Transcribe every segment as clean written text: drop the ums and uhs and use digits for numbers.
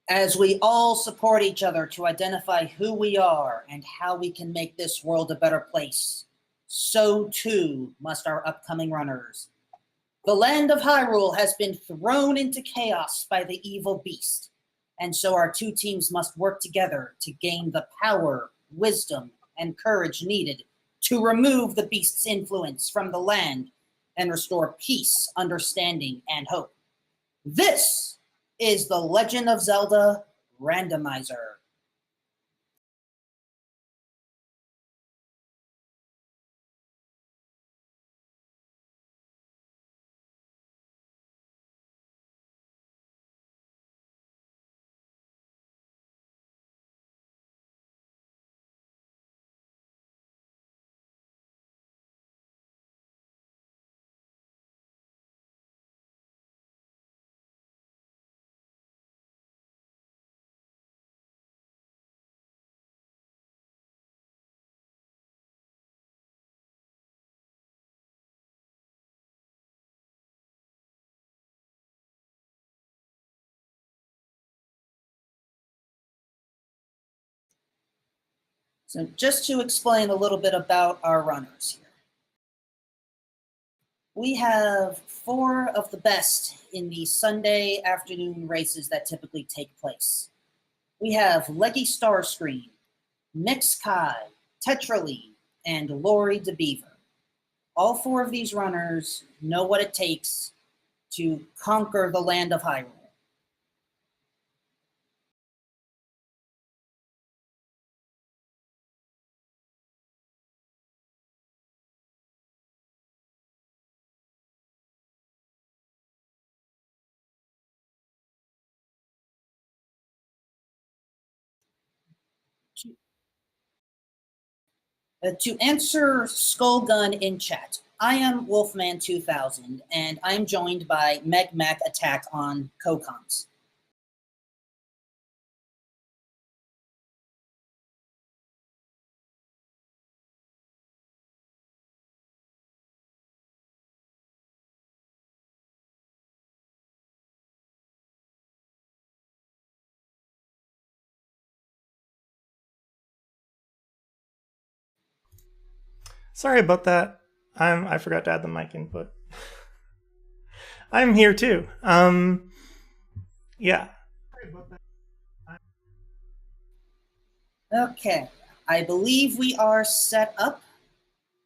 As we all support each other to identify who we are and how we can make this world a better place, so too must our upcoming runners. The land of Hyrule has been thrown into chaos by the evil beast, and so our two teams must work together to gain the power, wisdom, and courage needed to remove the beast's influence from the land and restore peace, understanding, and hope. This is The Legend of Zelda Randomizer. So just to explain a little bit about our runners here. We have 4 of the best in the Sunday afternoon races that typically take place. We have Leggystarscream, Mxkai, Tetraly, and Lauriedebeaver. All 4 of these runners know what it takes to conquer the land of Hyrule. To answer Skullgun in chat, I am Wolfman2000, and I'm joined by Meg Attack on co-coms. Sorry about that. I forgot to add the mic input. I'm here too. Yeah. Okay, I believe we are set up.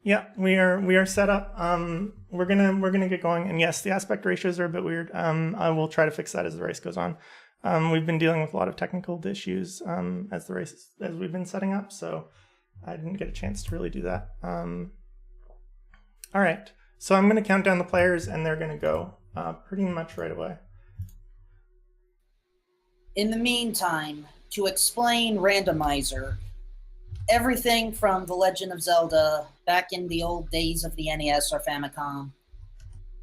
Yeah, we are set up. We're gonna get going. And yes, the aspect ratios are a bit weird. I will try to fix that as the race goes on. We've been dealing with a lot of technical issues as we've been setting up, so I didn't get a chance to really do that. All right, so I'm going to count down the players, and they're going to go pretty much right away. In the meantime, to explain Randomizer, everything from The Legend of Zelda back in the old days of the NES or Famicom,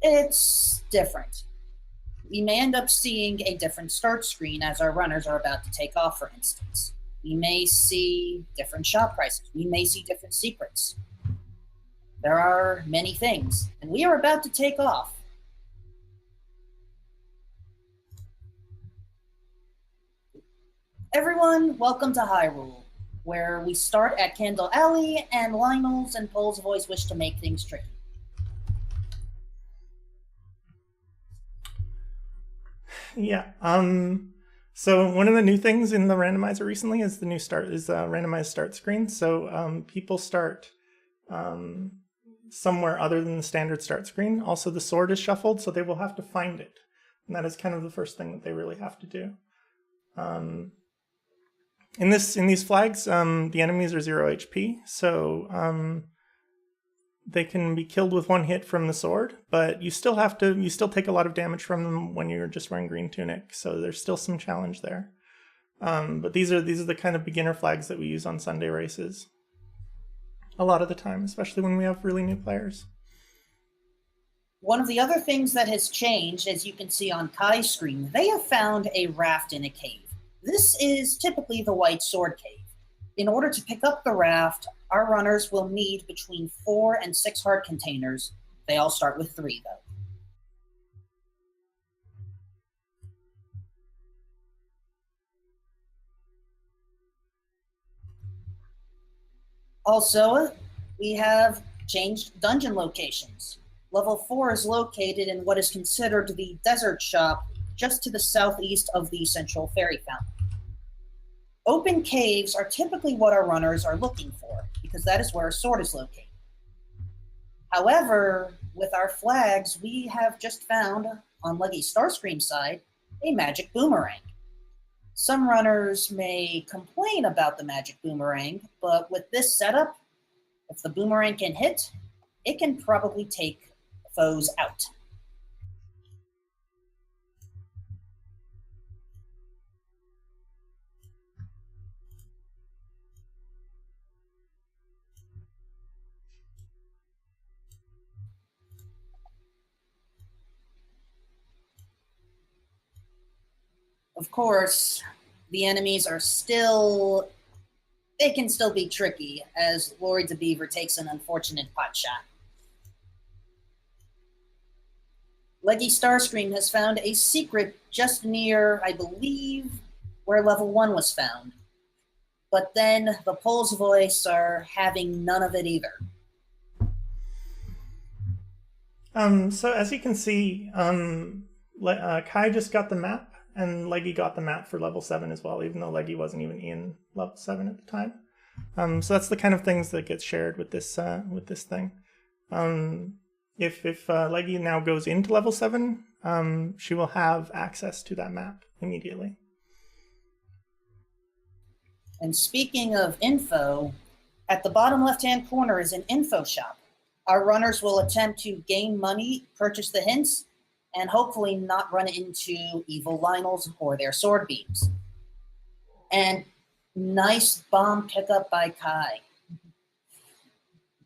it's different. We may end up seeing a different start screen as our runners are about to take off, for instance. We may see different shop prices. We may see different secrets. There are many things, and we are about to take off. Everyone, welcome to Hyrule, where we start at Candle Alley, and Lionel's and Pole's voice wish to make things tricky. Yeah. So one of the new things in the randomizer recently is the new randomized start screen. So people start somewhere other than the standard start screen. Also, the sword is shuffled, so they will have to find it, and that is kind of the first thing that they really have to do. In these flags, the enemies are 0 HP, so they can be killed with 1 hit from the sword, but you still take a lot of damage from them when you're just wearing green tunic, so there's still some challenge there. But these are the kind of beginner flags that we use on Sunday races a lot of the time, especially when we have really new players. One of the other things that has changed, as you can see on Kai's screen, they have found a raft in a cave. This is typically the White Sword Cave. In order to pick up the raft, our runners will need between 4 and 6 heart containers. They all start with 3, though. Also, we have changed dungeon locations. Level 4 is located in what is considered the desert shop just to the southeast of the central fairy fountain. Open caves are typically what our runners are looking for, because that is where a sword is located. However, with our flags, we have just found, on Leggystarscream's side, a magic boomerang. Some runners may complain about the magic boomerang, but with this setup, if the boomerang can hit, it can probably take foes out. Of course, the enemies are still, they can still be tricky, as Lauriedebeaver takes an unfortunate pot shot. Leggystarscream has found a secret just near, I believe, where level 1 was found. But then the Pole's Voice are having none of it either. So as you can see, Kai just got the map, and Leggy got the map for level 7 as well, even though Leggy wasn't even in level 7 at the time. So that's the kind of things that get shared with this thing. If Leggy now goes into level 7, she will have access to that map immediately. And speaking of info, at the bottom left-hand corner is an info shop. Our runners will attempt to gain money, purchase the hints, and hopefully not run into evil Lionels or their sword beams. And nice bomb pickup by Kai.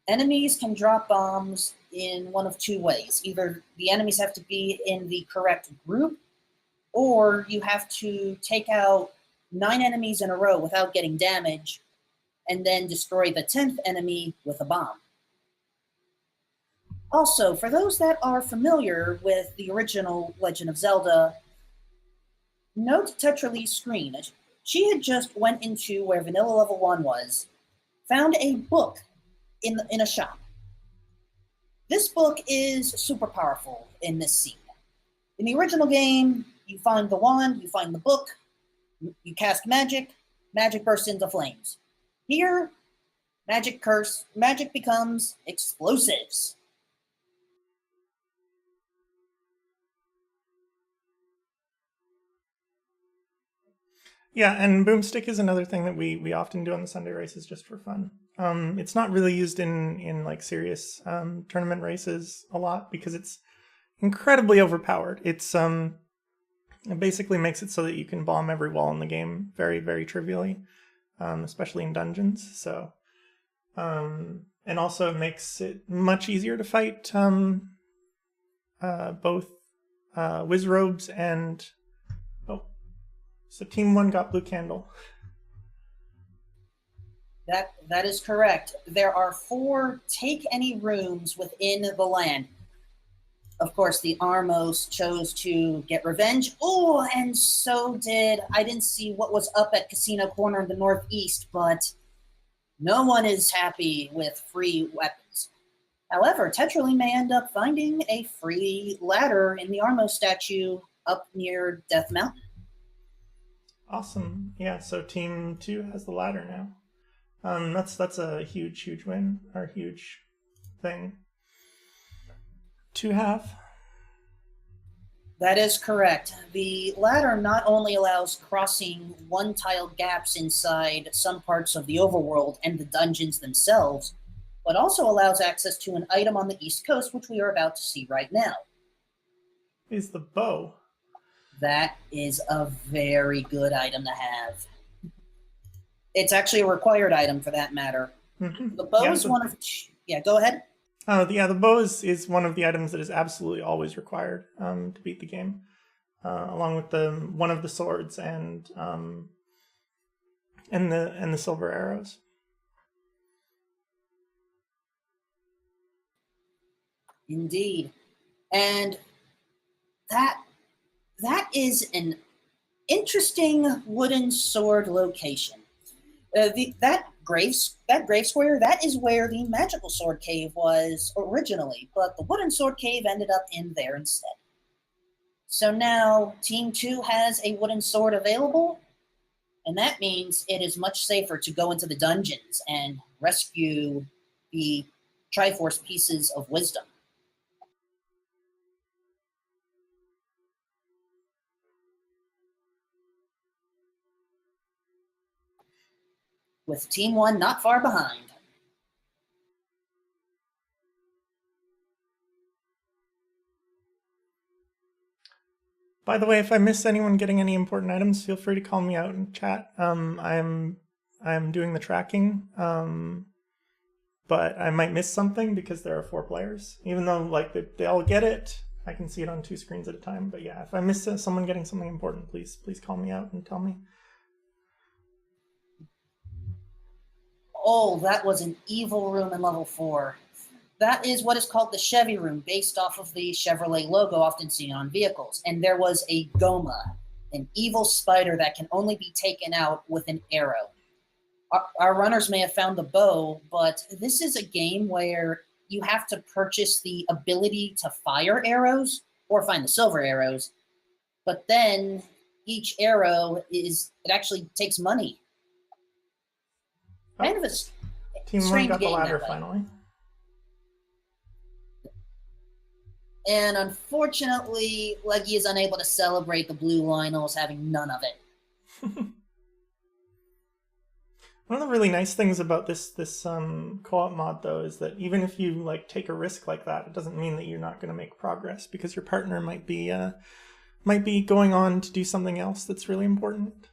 Enemies can drop bombs in one of two ways. Either the enemies have to be in the correct group, or you have to take out 9 enemies in a row without getting damage, and then destroy the 10th enemy with a bomb. Also, for those that are familiar with the original Legend of Zelda, note Tetraly's screen. She had just went into where Vanilla Level 1 was, found a book in a shop. This book is super powerful in this scene. In the original game, you find the wand, you find the book, you cast magic, magic bursts into flames. Here, magic becomes explosives. Yeah, and boomstick is another thing that we often do on the Sunday races just for fun. It's not really used in like serious tournament races a lot because it's incredibly overpowered. It basically makes it so that you can bomb every wall in the game very, very trivially, especially in dungeons. So, and also it makes it much easier to fight both Wizrobes and so Team 1 got blue candle. That is correct. There are 4 take any rooms within the land. Of course, the Armos chose to get revenge. Oh, and so did, I didn't see what was up at Casino Corner in the northeast, but no one is happy with free weapons. However, Tetraly may end up finding a free ladder in the Armos statue up near Death Mountain. Awesome. Yeah, so Team 2 has the ladder now. That's a huge win, or huge thing to have. That is correct. The ladder not only allows crossing one-tile gaps inside some parts of the overworld and the dungeons themselves, but also allows access to an item on the East Coast, which we are about to see right now. Is the bow. That is a very good item to have. It's actually a required item for that matter. Mm-hmm. The bow is one of... Yeah, go ahead. The bow is one of the items that is absolutely always required to beat the game, along with one of the swords and the silver arrows. Indeed. And that is an interesting wooden sword location. That grave square, that is where the magical sword cave was originally, but the wooden sword cave ended up in there instead. So now Team 2 has a wooden sword available, and that means it is much safer to go into the dungeons and rescue the Triforce pieces of wisdom. With Team 1 not far behind. By the way, if I miss anyone getting any important items, feel free to call me out in chat. I'm doing the tracking, but I might miss something because there are 4 players. Even though like they all get it, I can see it on 2 screens at a time. But yeah, if I miss someone getting something important, please call me out and tell me. Oh, that was an evil room in level 4. That is what is called the Chevy room, based off of the Chevrolet logo often seen on vehicles. And there was a Goma, an evil spider that can only be taken out with an arrow. Our runners may have found the bow, but this is a game where you have to purchase the ability to fire arrows or find the silver arrows. But then each arrow it actually takes money. Kind of a Team 1 got the ladder finally. And unfortunately, Leggy is unable to celebrate the blue Lionels having none of it. One of the really nice things about this co-op mod, though, is that even if you like take a risk like that, it doesn't mean that you're not going to make progress, because your partner might be going on to do something else that's really important.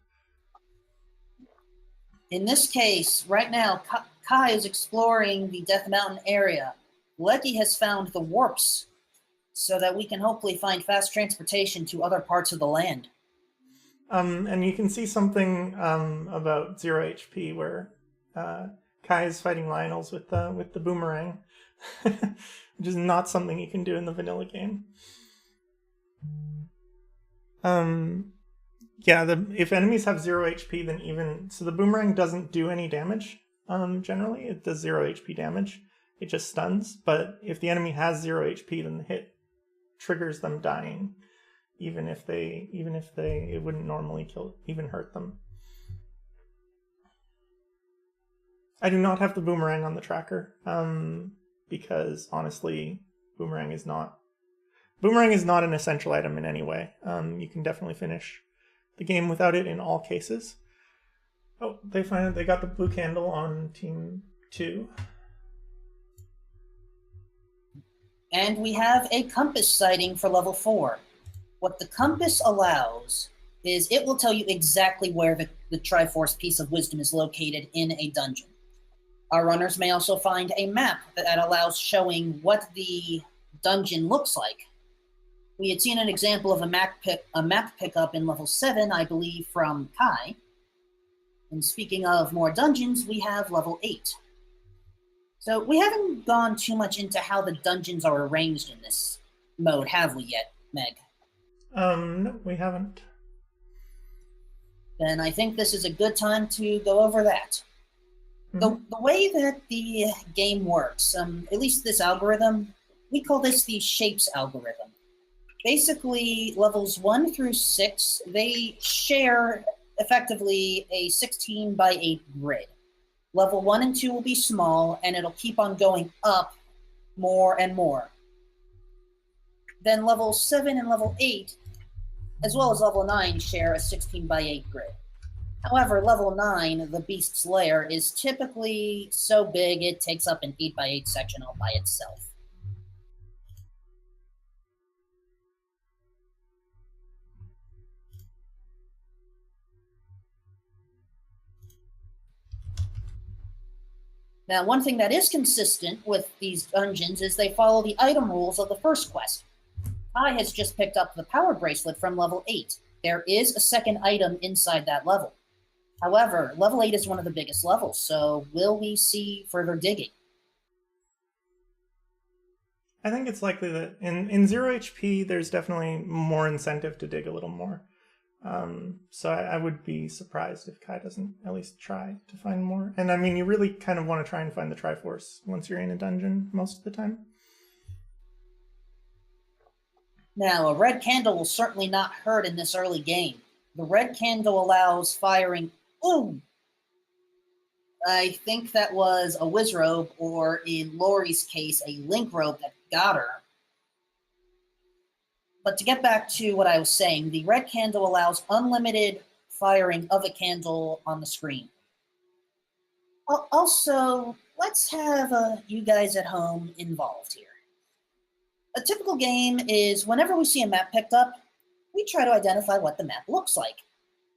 In this case, right now, Kai is exploring the Death Mountain area. Leggy has found the warps, so that we can hopefully find fast transportation to other parts of the land. And you can see something about 0 HP where Kai is fighting Lionels with the boomerang, which is not something you can do in the vanilla game. Yeah, if enemies have 0 HP, then so the boomerang doesn't do any damage. Generally, it does 0 HP damage. It just stuns. But if the enemy has 0 HP, then the hit triggers them dying, even if it wouldn't normally even hurt them. I do not have the boomerang on the tracker, because honestly, boomerang is not an essential item in any way. You can definitely finish the game without it in all cases. Oh, they got the blue candle on Team 2. And we have a compass sighting for level 4. What the compass allows is it will tell you exactly where the Triforce piece of wisdom is located in a dungeon. Our runners may also find a map that allows showing what the dungeon looks like. We had seen an example of a map pickup in level 7, I believe, from Kai. And speaking of more dungeons, we have level 8. So we haven't gone too much into how the dungeons are arranged in this mode, have we yet, Meg? No, we haven't. Then I think this is a good time to go over that. Mm-hmm. The way that the game works, at least this algorithm, we call this the shapes algorithm. Basically, levels 1 through 6, they share effectively a 16 by 8 grid. Level 1 and 2 will be small, and it'll keep on going up more and more. Then level 7 and level 8, as well as level 9, share a 16 by 8 grid. However, level 9, the Beast's Lair, is typically so big it takes up an 8 by 8 section all by itself. Now, one thing that is consistent with these dungeons is they follow the item rules of the first quest. Kai has just picked up the power bracelet from level 8. There is a second item inside that level. However, level 8 is one of the biggest levels, so will we see further digging? I think it's likely that in 0 HP, there's definitely more incentive to dig a little more. So I would be surprised if Kai doesn't at least try to find more. And I mean, you really kind of want to try and find the Triforce once you're in a dungeon most of the time. Now, a red candle will certainly not hurt in this early game. The red candle allows firing... Ooh! I think that was a whiz rope, or in Laurie's case, a link rope that got her. But to get back to what I was saying, the red candle allows unlimited firing of a candle on the screen. Also, let's have you guys at home involved here. A typical game is whenever we see a map picked up, we try to identify what the map looks like.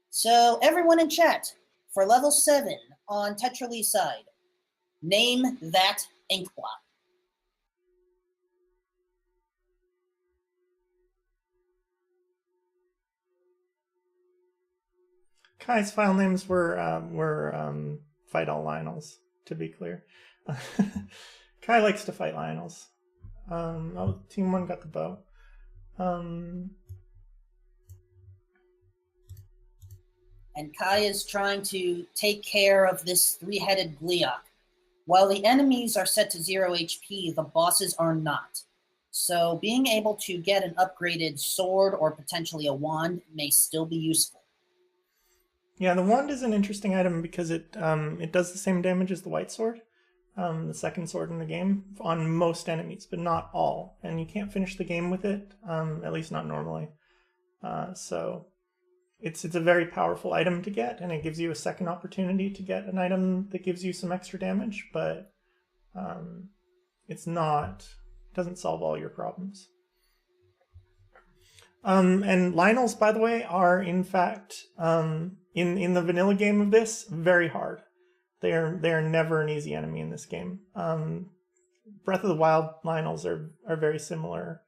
So everyone in chat, for level 7 on Tetraly's side, name that ink blot. Kai's file names were fight all Lionels, to be clear. Kai likes to fight Lionels. Team 1 got the bow. And Kai is trying to take care of this 3-headed Gleeok. While the enemies are set to 0 HP, the bosses are not. So being able to get an upgraded sword or potentially a wand may still be useful. Yeah, the wand is an interesting item because it does the same damage as the white sword, the second sword in the game, on most enemies, but not all. And you can't finish the game with it, at least not normally. So it's a very powerful item to get, and it gives you a second opportunity to get an item that gives you some extra damage, but it doesn't solve all your problems. And Lionels, by the way, are in fact in the vanilla game of this very hard. They are never an easy enemy in this game. Breath of the Wild Lionels are very similar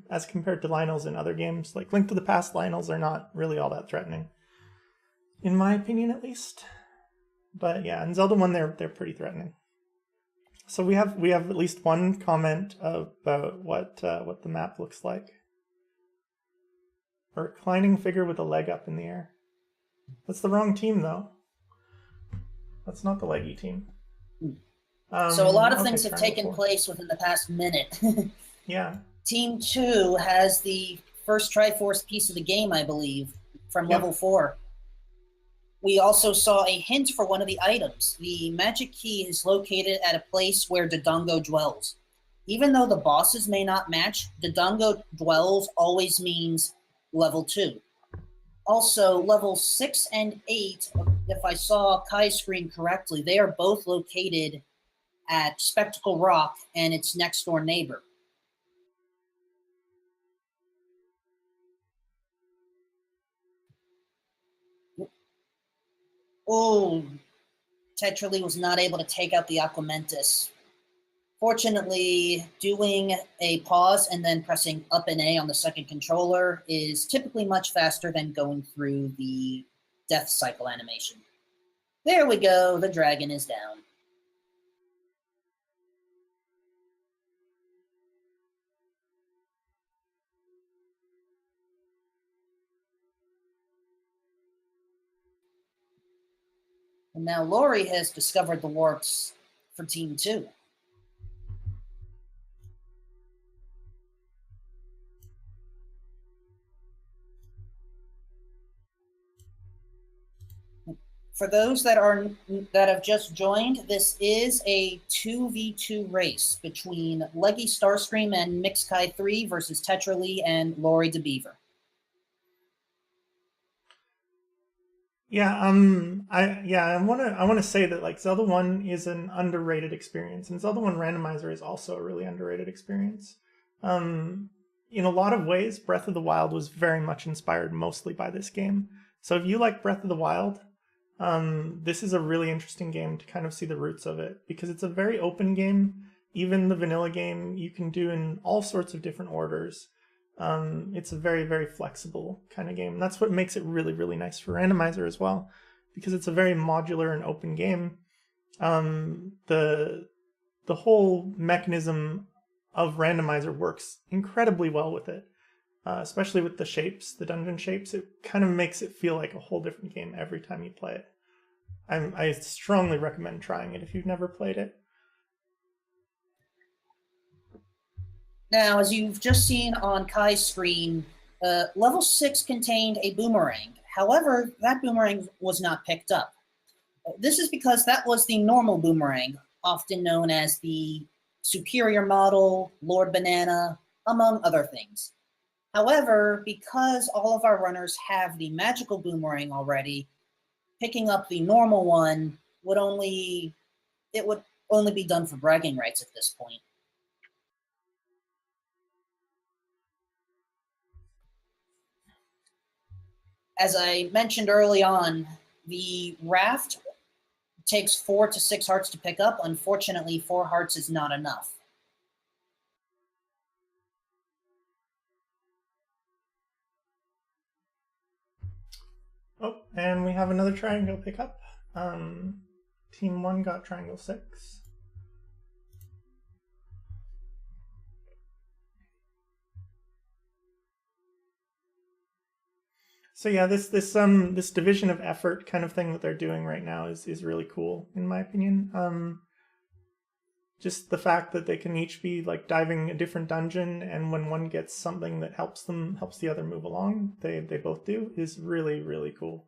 as compared to Lionels in other games. Like Link to the Past Lionels are not really all that threatening, in my opinion at least. But yeah, in Zelda 1 they're pretty threatening. So we have at least one comment about what the map looks like. A reclining figure with a leg up in the air. That's the wrong team, though. That's not the Leggy team. So a lot of things have taken place within the past minute. Yeah. Team 2 has the first Triforce piece of the game, I believe, from level 4. We also saw a hint for one of the items. The magic key is located at a place where Dodongo dwells. Even though the bosses may not match, Dodongo dwells always means level 2. Also, level 6 and 8, if I saw Kai's screen correctly, they are both located at Spectacle Rock and its next door neighbor. Oh, Tetraly was not able to take out the Aquamentus. Fortunately, doing a pause and then pressing up and A on the second controller is typically much faster than going through the death cycle animation. There we go, the dragon is down. And now Laurie has discovered the warps for Team 2. For those that have just joined, this is a 2v2 race between Leggystarscream and Mxkai3 versus Tetraly and Lauriedebeaver. Yeah, I want to say that like Zelda 1 is an underrated experience, and Zelda 1 Randomizer is also a really underrated experience. In a lot of ways, Breath of the Wild was very much inspired mostly by this game. So if you like Breath of the Wild, this is a really interesting game to kind of see the roots of it, because it's a very open game. Even the vanilla game you can do in all sorts of different orders. It's a very, very flexible kind of game. And that's what makes it really, really nice for Randomizer as well, because it's a very modular and open game. The whole mechanism of Randomizer works incredibly well with it. especially with the shapes, the dungeon shapes. It kind of makes it feel like a whole different game every time you play it. I strongly recommend trying it if you've never played it. Now, as you've just seen on Kai's screen, level 6 contained a boomerang. However, that boomerang was not picked up. This is because that was the normal boomerang, often known as the superior model, Lord Banana, among other things. However, because all of our runners have the magical boomerang already, picking up the normal one would only be done for bragging rights at this point. As I mentioned early on, the raft takes 4 to 6 hearts to pick up. Unfortunately, 4 hearts is not enough. Oh, and we have another triangle pick up. Team 1 got triangle 6. So yeah, this division of effort kind of thing that they're doing right now is really cool in my opinion. Just the fact that they can each be like diving a different dungeon, and when one gets something that helps the other move along, they both do, is really, really cool.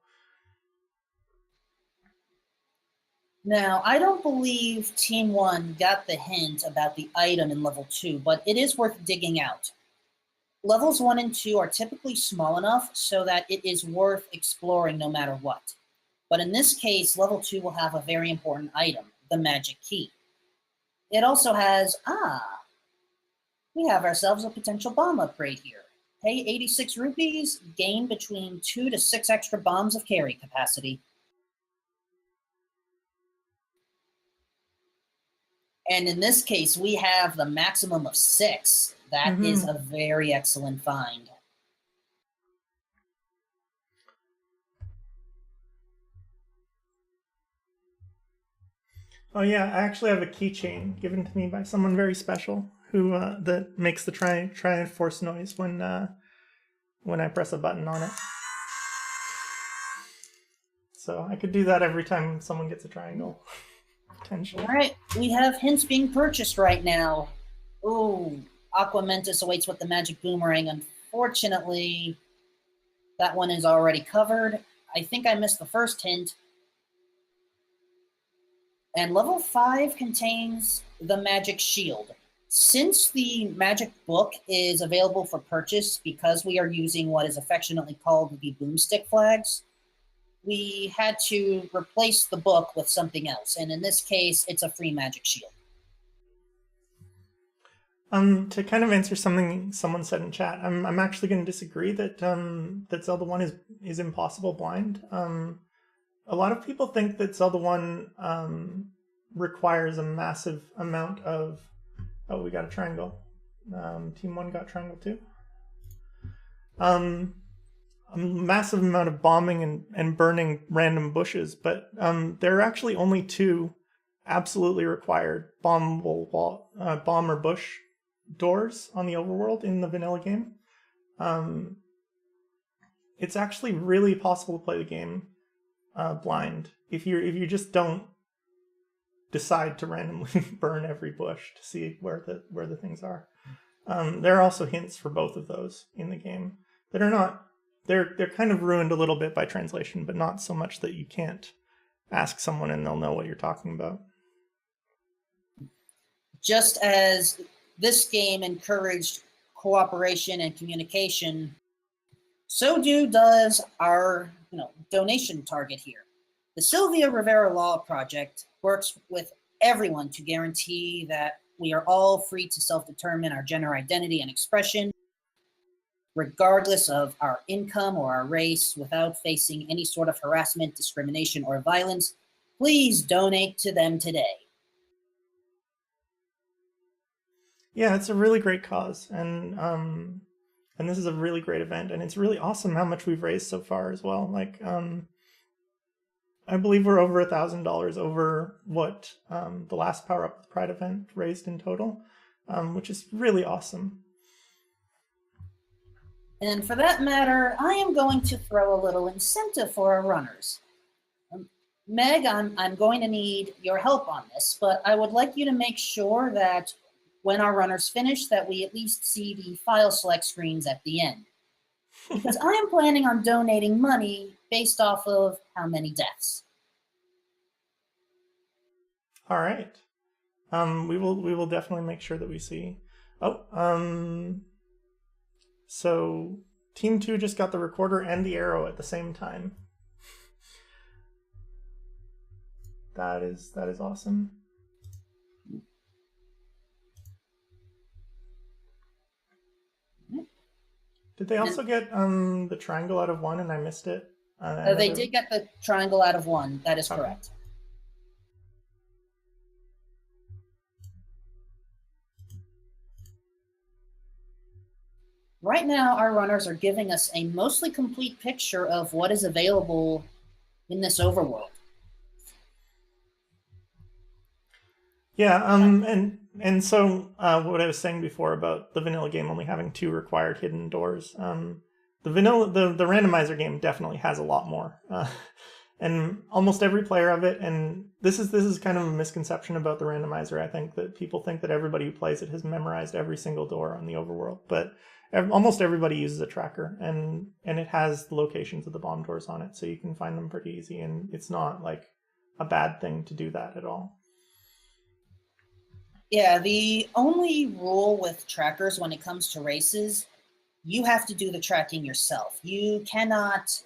Now, I don't believe Team 1 got the hint about the item in level 2, but it is worth digging out. Levels 1 and 2 are typically small enough so that it is worth exploring no matter what. But in this case, level 2 will have a very important item, the magic key. It also has, we have ourselves a potential bomb upgrade here. Pay 86 rupees, gain between 2 to 6 extra bombs of carry capacity. And in this case, we have the maximum of 6. That is a very excellent find. Oh yeah, I actually have a keychain given to me by someone very special who that makes the Triforce noise when I press a button on it. So I could do that every time someone gets a triangle. Potentially. All right, we have hints being purchased right now. Ooh, Aquamentus awaits with the magic boomerang. Unfortunately, that one is already covered. I think I missed the first hint. And level 5 contains the magic shield. Since the magic book is available for purchase because we are using what is affectionately called the boomstick flags, we had to replace the book with something else, and in this case, it's a free magic shield. To kind of answer something someone said in chat, I'm actually going to disagree that Zelda 1 is impossible blind. A lot of people think that Zelda 1 requires a massive amount of... Oh, we got a triangle. Team 1 got triangle too. A massive amount of bombing and burning random bushes, but there are actually only 2 absolutely required bomb or bush doors on the overworld in the vanilla game. It's actually really possible to play the game blind if you just don't decide to randomly burn every bush to see where the things are. There are also hints for both of those in the game that are not... They're kind of ruined a little bit by translation, but not so much that you can't ask someone and they'll know what you're talking about. Just as this game encouraged cooperation and communication, so does our donation target here. The Sylvia Rivera Law Project works with everyone to guarantee that we are all free to self-determine our gender identity and expression, regardless of our income or our race, without facing any sort of harassment, discrimination, or violence. Please donate to them today. Yeah, it's a really great cause, and this is a really great event, and it's really awesome how much we've raised so far as well. Like, I believe we're over $1,000 over what the last Power Up with Pride event raised in total, which is really awesome. And for that matter, I am going to throw a little incentive for our runners. Meg, I'm going to need your help on this, but I would like you to make sure that when our runners finish, that we at least see the file select screens at the end. Because I am planning on donating money based off of how many deaths. All right. We will definitely make sure that we see. So Team 2 just got the recorder and the arrow at the same time. That is awesome. Did they also get the triangle out of 1 and I missed it? They did get the triangle out of 1. That is correct. Right now, our runners are giving us a mostly complete picture of what is available in this overworld. Yeah, and so what I was saying before about the vanilla game only having 2 required hidden doors, the randomizer game definitely has a lot more, and almost every player of it. And this is kind of a misconception about the randomizer. I think that people think that everybody who plays it has memorized every single door on the overworld, but almost everybody uses a tracker, and it has the locations of the bomb doors on it, so you can find them pretty easy, and it's not like a bad thing to do that at all. Yeah, the only rule with trackers when it comes to races, you have to do the tracking yourself. You cannot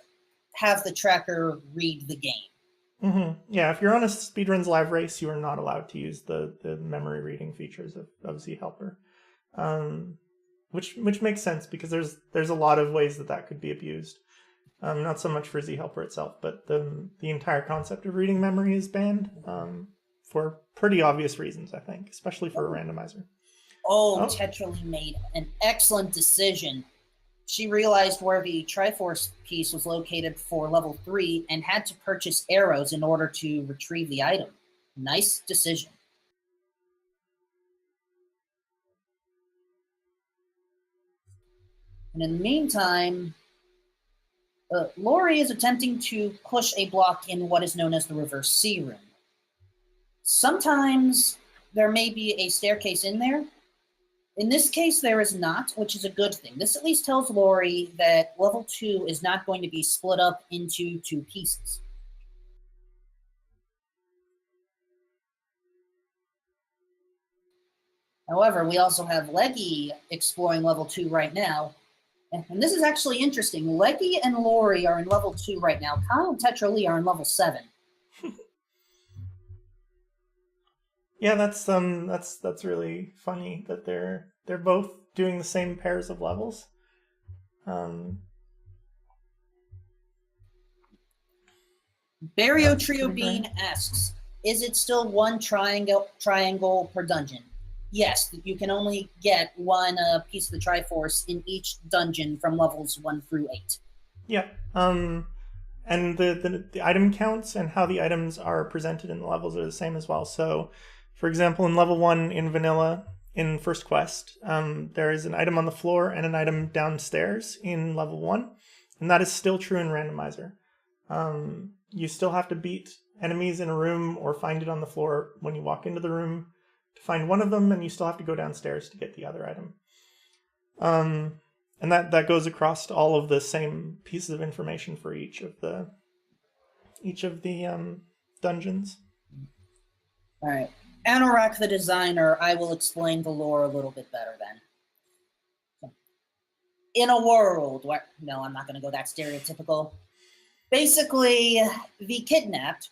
have the tracker read the game. Mm-hmm. Yeah, if you're on a Speedruns Live race, you are not allowed to use the memory reading features of Z Helper, which makes sense because there's a lot of ways that could be abused. Not so much for Z Helper itself, but the entire concept of reading memory is banned. For pretty obvious reasons, I think, especially for a randomizer. Tetraly made an excellent decision. She realized where the Triforce piece was located for level 3 and had to purchase arrows in order to retrieve the item. Nice decision. And in the meantime, Laurie is attempting to push a block in what is known as the reverse C room. Sometimes there may be a staircase in there. In this case, there is not, which is a good thing. This at least tells Laurie that level 2 is not going to be split up into 2 pieces. However, we also have Leggy exploring level 2 right now. And this is actually interesting. Leggy and Laurie are in level 2 right now. Kyle and Tetraly are in level 7. Yeah, that's really funny that they're both doing the same pairs of levels. Barrio Trio Bean asks, is it still 1 triangle per dungeon? Yes, you can only get 1 piece of the Triforce in each dungeon from levels 1 through 8. Yeah. And the item counts and how the items are presented in the levels are the same as well. So, for example, in level 1 in vanilla, in first quest, there is an item on the floor and an item downstairs in level 1, and that is still true in randomizer. You still have to beat enemies in a room or find it on the floor when you walk into the room to find one of them, and you still have to go downstairs to get the other item. And that goes across all of the same pieces of information for each of the dungeons. All right. Anorak the designer, I will explain the lore a little bit better then. In a world where... No, I'm not going to go that stereotypical. Basically, the kidnapped,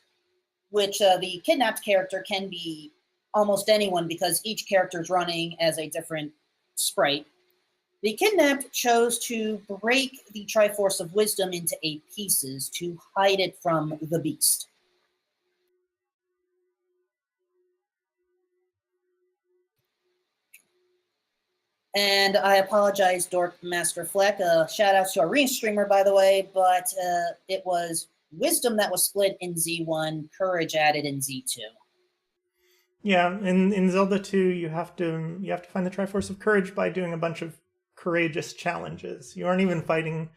which the kidnapped character can be almost anyone because each character is running as a different sprite. The kidnapped chose to break the Triforce of Wisdom into 8 pieces to hide it from the beast. And I apologize, Dork Master Fleck. Shout outs to our re-streamer, by the way, but it was Wisdom that was split in Z1, Courage added in Z2. Yeah, in Zelda 2, you have to find the Triforce of Courage by doing a bunch of courageous challenges. You aren't even fighting...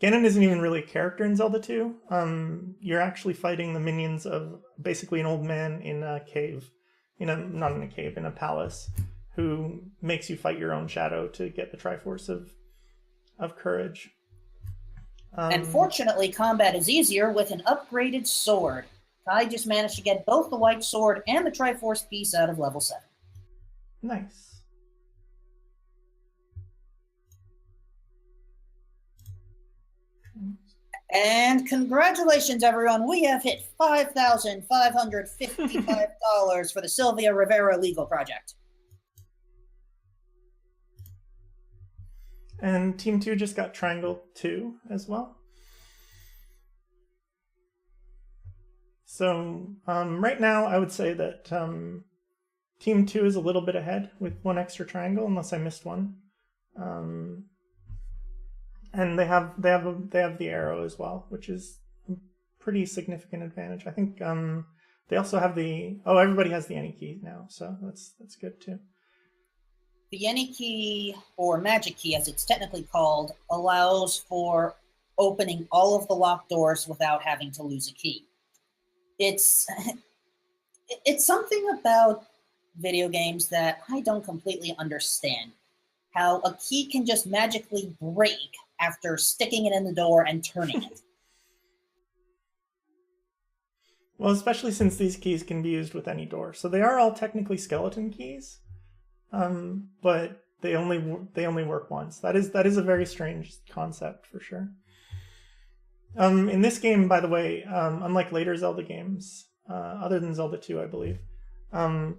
Ganon isn't even really a character in Zelda 2. You're actually fighting the minions of basically an old man in a cave. Not in a cave, in a palace, who makes you fight your own shadow to get the Triforce of Courage. And fortunately, combat is easier with an upgraded sword. Kai just managed to get both the White Sword and the Triforce piece out of level 7. Nice. And congratulations, everyone. We have hit $5,555 for the Sylvia Rivera legal project. And Team 2 just got Triangle 2 as well. So right now, I would say that Team 2 is a little bit ahead with one extra triangle, unless I missed one. And they have the arrow as well, which is a pretty significant advantage. I think they also have everybody has the any key now, so that's good too. The any key, or magic key as it's technically called, allows for opening all of the locked doors without having to lose a key. It's something about video games that I don't completely understand. How a key can just magically break after sticking it in the door and turning it. Well, especially since these keys can be used with any door. So they are all technically skeleton keys, but they only work once. That is a very strange concept for sure. In this game, by the way, unlike later Zelda games, other than Zelda 2, I believe,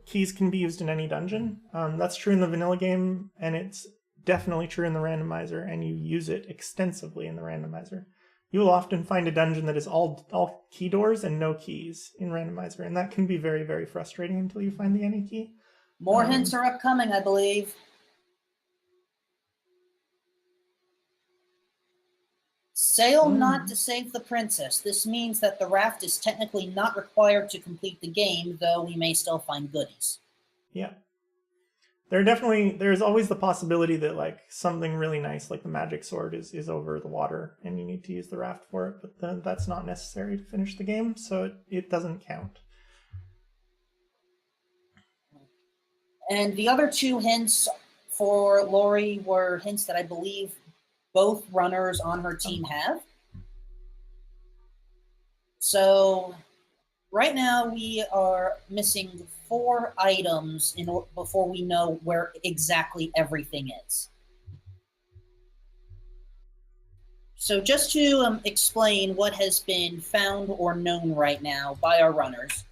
keys can be used in any dungeon. That's true in the vanilla game, and it's definitely true in the randomizer, and you use it extensively in the randomizer. You will often find a dungeon that is all key doors and no keys in randomizer, and that can be very, very frustrating until you find the any key. More hints are upcoming, I believe. Sail not to save the princess. This means that the raft is technically not required to complete the game, though we may still find goodies. Yeah. There's always the possibility that like something really nice like the magic sword is over the water and you need to use the raft for it, but that's not necessary to finish the game, so it doesn't count. And the other two hints for Laurie were hints that I believe both runners on her team have. So right now we are missing 4 items before we know where exactly everything is. So just to explain what has been found or known right now by our runners,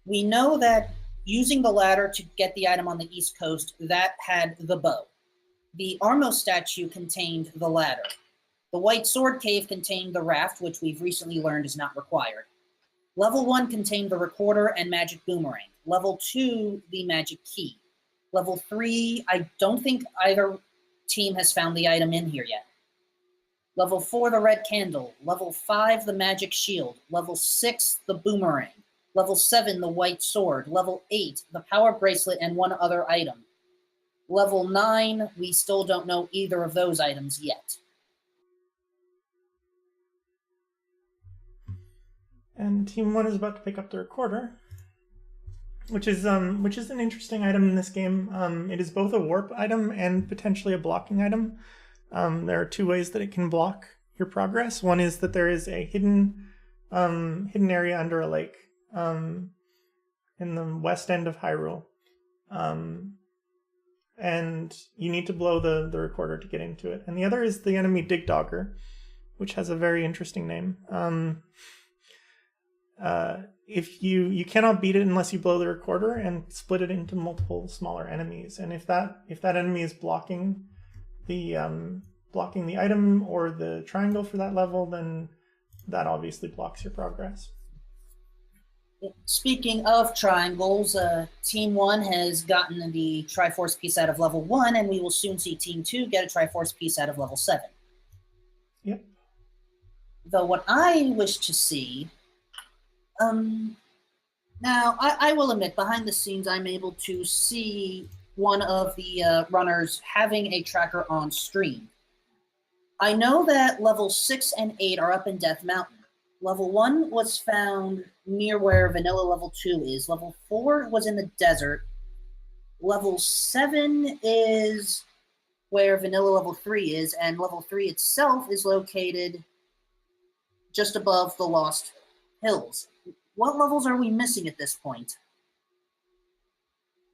we know that using the ladder to get the item on the East Coast, that had the bow. The Armo statue contained the ladder. The White Sword Cave contained the raft, which we've recently learned is not required. Level 1 contained the recorder and magic boomerang. Level 2, the magic key. Level 3, I don't think either team has found the item in here yet. Level 4, the red candle. Level 5, the magic shield. Level 6, the boomerang. Level 7, the white sword. Level 8, the power bracelet and one other item. Level 9, we still don't know either of those items yet. And Team 1 is about to pick up the recorder, which is an interesting item in this game. It is both a warp item and potentially a blocking item. There are 2 ways that it can block your progress. One is that there is a hidden area under a lake in the west end of Hyrule. And you need to blow the recorder to get into it. And the other is the enemy Digdogger, which has a very interesting name. If you cannot beat it unless you blow the recorder and split it into multiple smaller enemies. And if that enemy is blocking the item or the triangle for that level, then that obviously blocks your progress. Speaking of triangles, Team 1 has gotten the Triforce piece out of level 1, and we will soon see Team 2 get a Triforce piece out of level 7. Yep. Though what I wish to see... now, I will admit, behind the scenes, I'm able to see one of the runners having a tracker on stream. I know that level 6 and 8 are up in Death Mountain. Level 1 was found near where Vanilla Level 2 is. Level 4 was in the desert. Level 7 is where Vanilla Level 3 is, and Level 3 itself is located just above the Lost Hills. What levels are we missing at this point?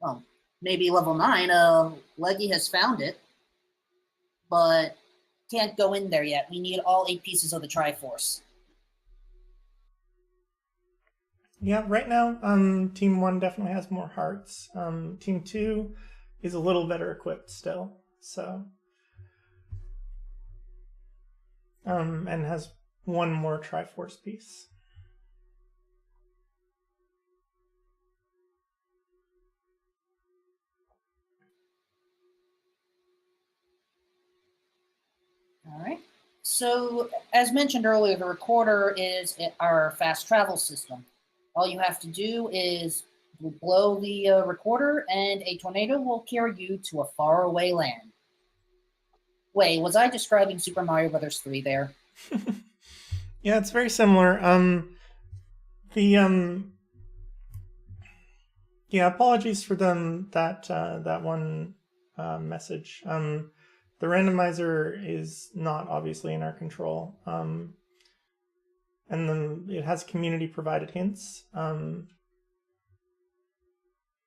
Well, maybe level 9. Leggy has found it, but can't go in there yet. We need all 8 pieces of the Triforce. Yeah, right now, Team 1 definitely has more hearts. Team 2 is a little better equipped still, so... and has 1 more Triforce piece. All right. So, as mentioned earlier, the recorder is our fast travel system. All you have to do is blow the recorder, and a tornado will carry you to a faraway land. Wait, was I describing Super Mario Bros. 3 there? Yeah, it's very similar. Yeah, apologies for that one message. The randomizer is not obviously in our control. And then it has community provided hints.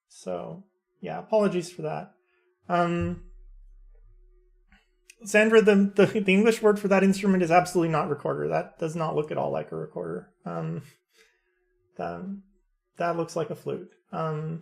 So yeah, apologies for that. Sandra, the English word for that instrument is absolutely not recorder. That does not look at all like a recorder. That looks like a flute. The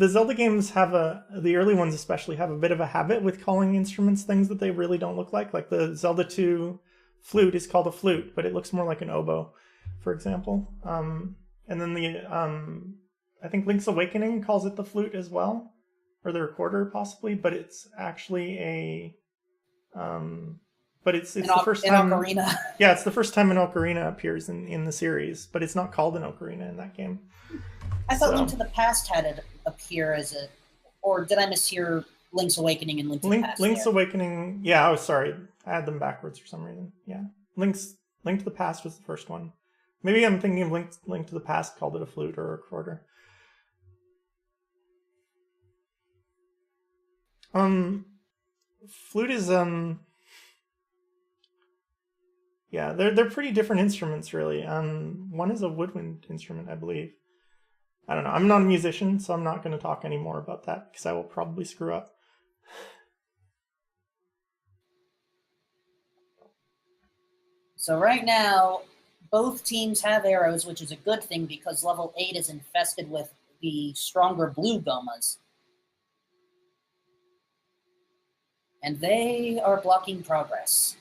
Zelda games have the early ones especially have a bit of a habit with calling instruments things that they really don't look like. Like the Zelda 2 flute is called a flute, but it looks more like an oboe, for example. And then I think Link's Awakening calls it the flute as well, or the recorder possibly, but it's actually but it's the first time. Ocarina. Yeah, it's the first time an ocarina appears in the series, but it's not called an ocarina in that game. I thought Link to the Past had it appear as a, or did I mishear Link's Awakening and Link to the Past? Link's Awakening, yeah, I was sorry. I had them backwards for some reason. Yeah. Link to the Past was the first one. Maybe I'm thinking of Link to the Past called it a flute or a recorder. Flute is yeah, they're pretty different instruments really. One is a woodwind instrument, I believe. I don't know. I'm not a musician, so I'm not going to talk any more about that because I will probably screw up. So right now, both teams have arrows, which is a good thing because level 8 is infested with the stronger blue Gomas. And they are blocking progress.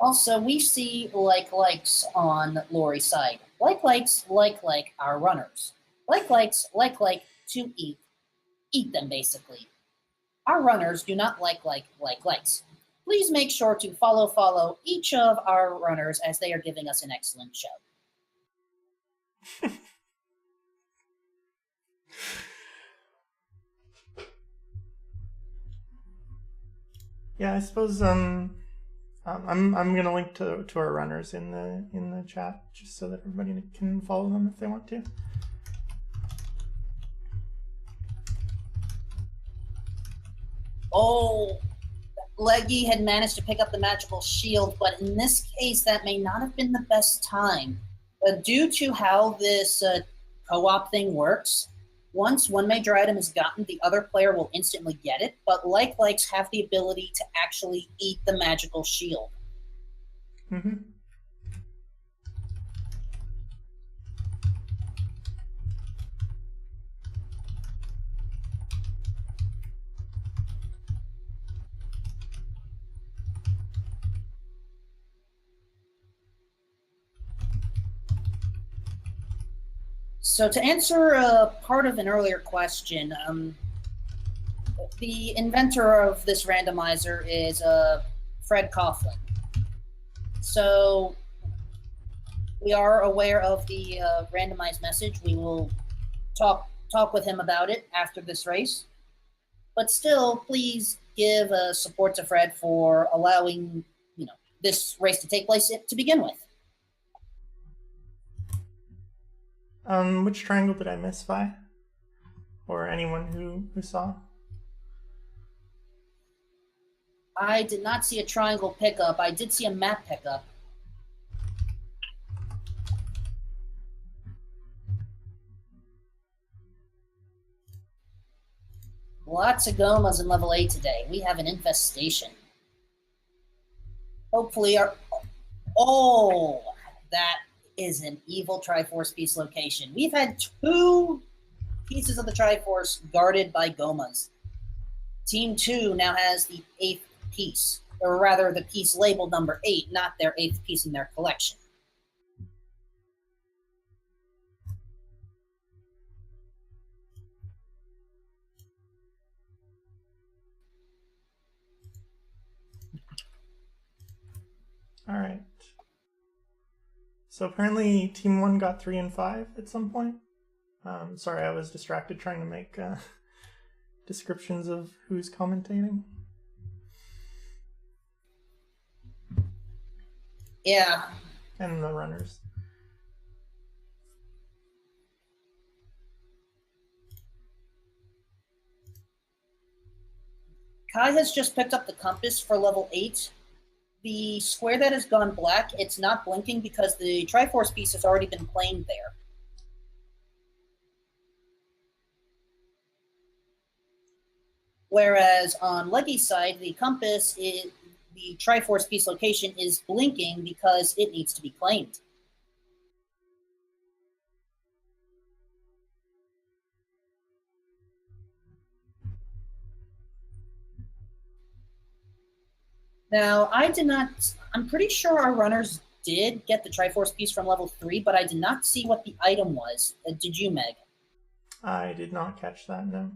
Also, we see likes on Laurie's side. Likes our runners. Likes to eat them basically. Our runners do not likes. Please make sure to follow each of our runners as they are giving us an excellent show. Yeah, I suppose I'm gonna link to our runners in the chat just so that everybody can follow them if they want to. Oh, Leggy had managed to pick up the magical shield, but in this case, that may not have been the best time. Due to how this co-op thing works, once one major item is gotten, the other player will instantly get it, but likes have the ability to actually eat the magical shield. Mm-hmm. So to answer part of an earlier question, the inventor of this randomizer is Fred Coughlin. So We are aware of the randomized message. We will talk with him about it after this race. But still, please give support to Fred for allowing this race to take place to begin with. Which triangle did I miss, Vi? Or anyone who saw? I did not see a triangle pickup. I did see a map pickup. Lots of gomas in level 8 today. We have an infestation. Hopefully our... Oh, that is an evil Triforce piece location. We've had 2 pieces of the Triforce guarded by gomas. Team 2 now has the 8th piece, or rather the piece labeled number 8, not their 8th piece in their collection. All right. So apparently Team 1 got 3 and 5 at some point. Sorry, I was distracted trying to make descriptions of who's commentating. Yeah. And the runners. Kai has just picked up the compass for level 8. The square that has gone black, it's not blinking because the Triforce piece has already been claimed there. Whereas on Leggy's side, the compass, the Triforce piece location is blinking because it needs to be claimed. Now, I'm pretty sure our runners did get the Triforce piece from level 3, but I did not see what the item was. Did you, Meg? I did not catch that, no.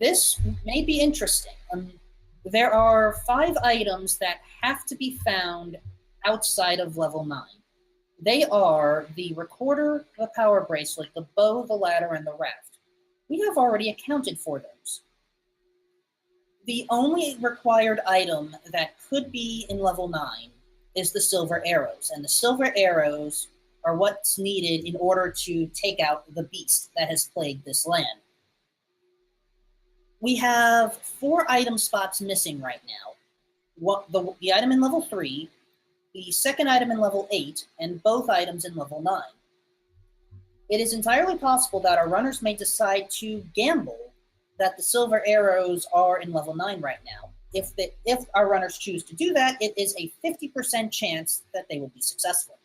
This may be interesting. There are 5 items that have to be found outside of level 9. They are the recorder, the power bracelet, the bow, the ladder, and the raft. We have already accounted for those. The only required item that could be in level 9 is the silver arrows, and the silver arrows are what's needed in order to take out the beast that has plagued this land. We have 4 item spots missing right now. The item in level 3, the second item in level 8, and both items in level 9. It is entirely possible that our runners may decide to gamble that the silver arrows are in level 9 right now. If our runners choose to do that, it is a 50% chance that they will be successful.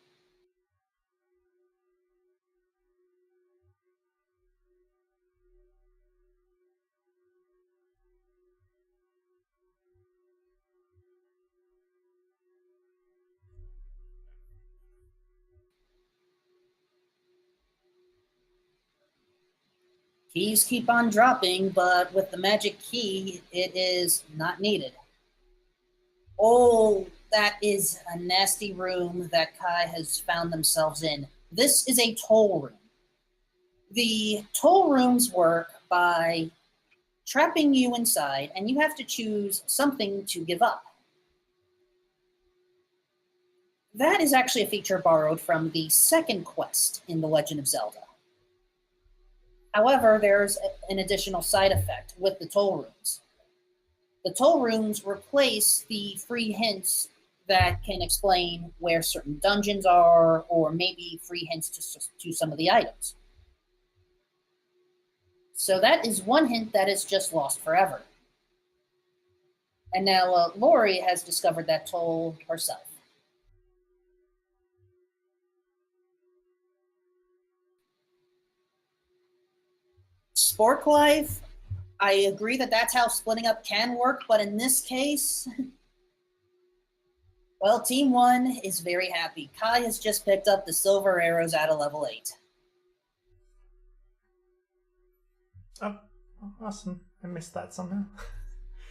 Keys keep on dropping, but with the magic key, it is not needed. Oh, that is a nasty room that Kai has found themselves in. This is a toll room. The toll rooms work by trapping you inside, and you have to choose something to give up. That is actually a feature borrowed from the second quest in The Legend of Zelda. However, there's an additional side effect with the toll rooms. The toll rooms replace the free hints that can explain where certain dungeons are, or maybe free hints to some of the items. So that is one hint that is just lost forever. And now Laurie has discovered that toll herself. Spork Life, I agree that that's how splitting up can work, but in this case, well, Team 1 is very happy. Kai has just picked up the silver arrows out of level 8. Oh, awesome. I missed that somehow.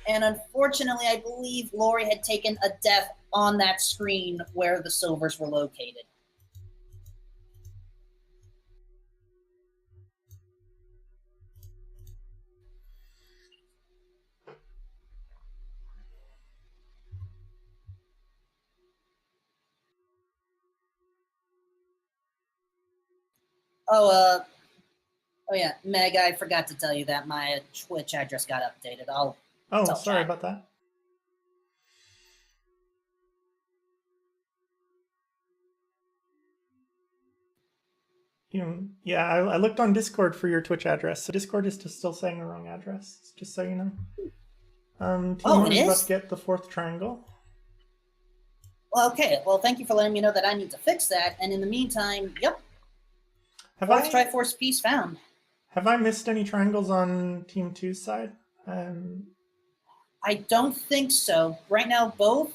And unfortunately, I believe Laurie had taken a death on that screen where the silvers were located. Oh yeah, Meg, I forgot to tell you that my Twitch address got updated. I'll tell sorry chat. about that. Yeah, I looked on Discord for your Twitch address. So Discord is still saying the wrong address, just so you know. Team one is about to get the 4th triangle. Well, okay. Well, thank you for letting me know that I need to fix that. And in the meantime, yep. 4th Triforce piece found. Have I missed any triangles on Team 2's side? I don't think so. Right now, both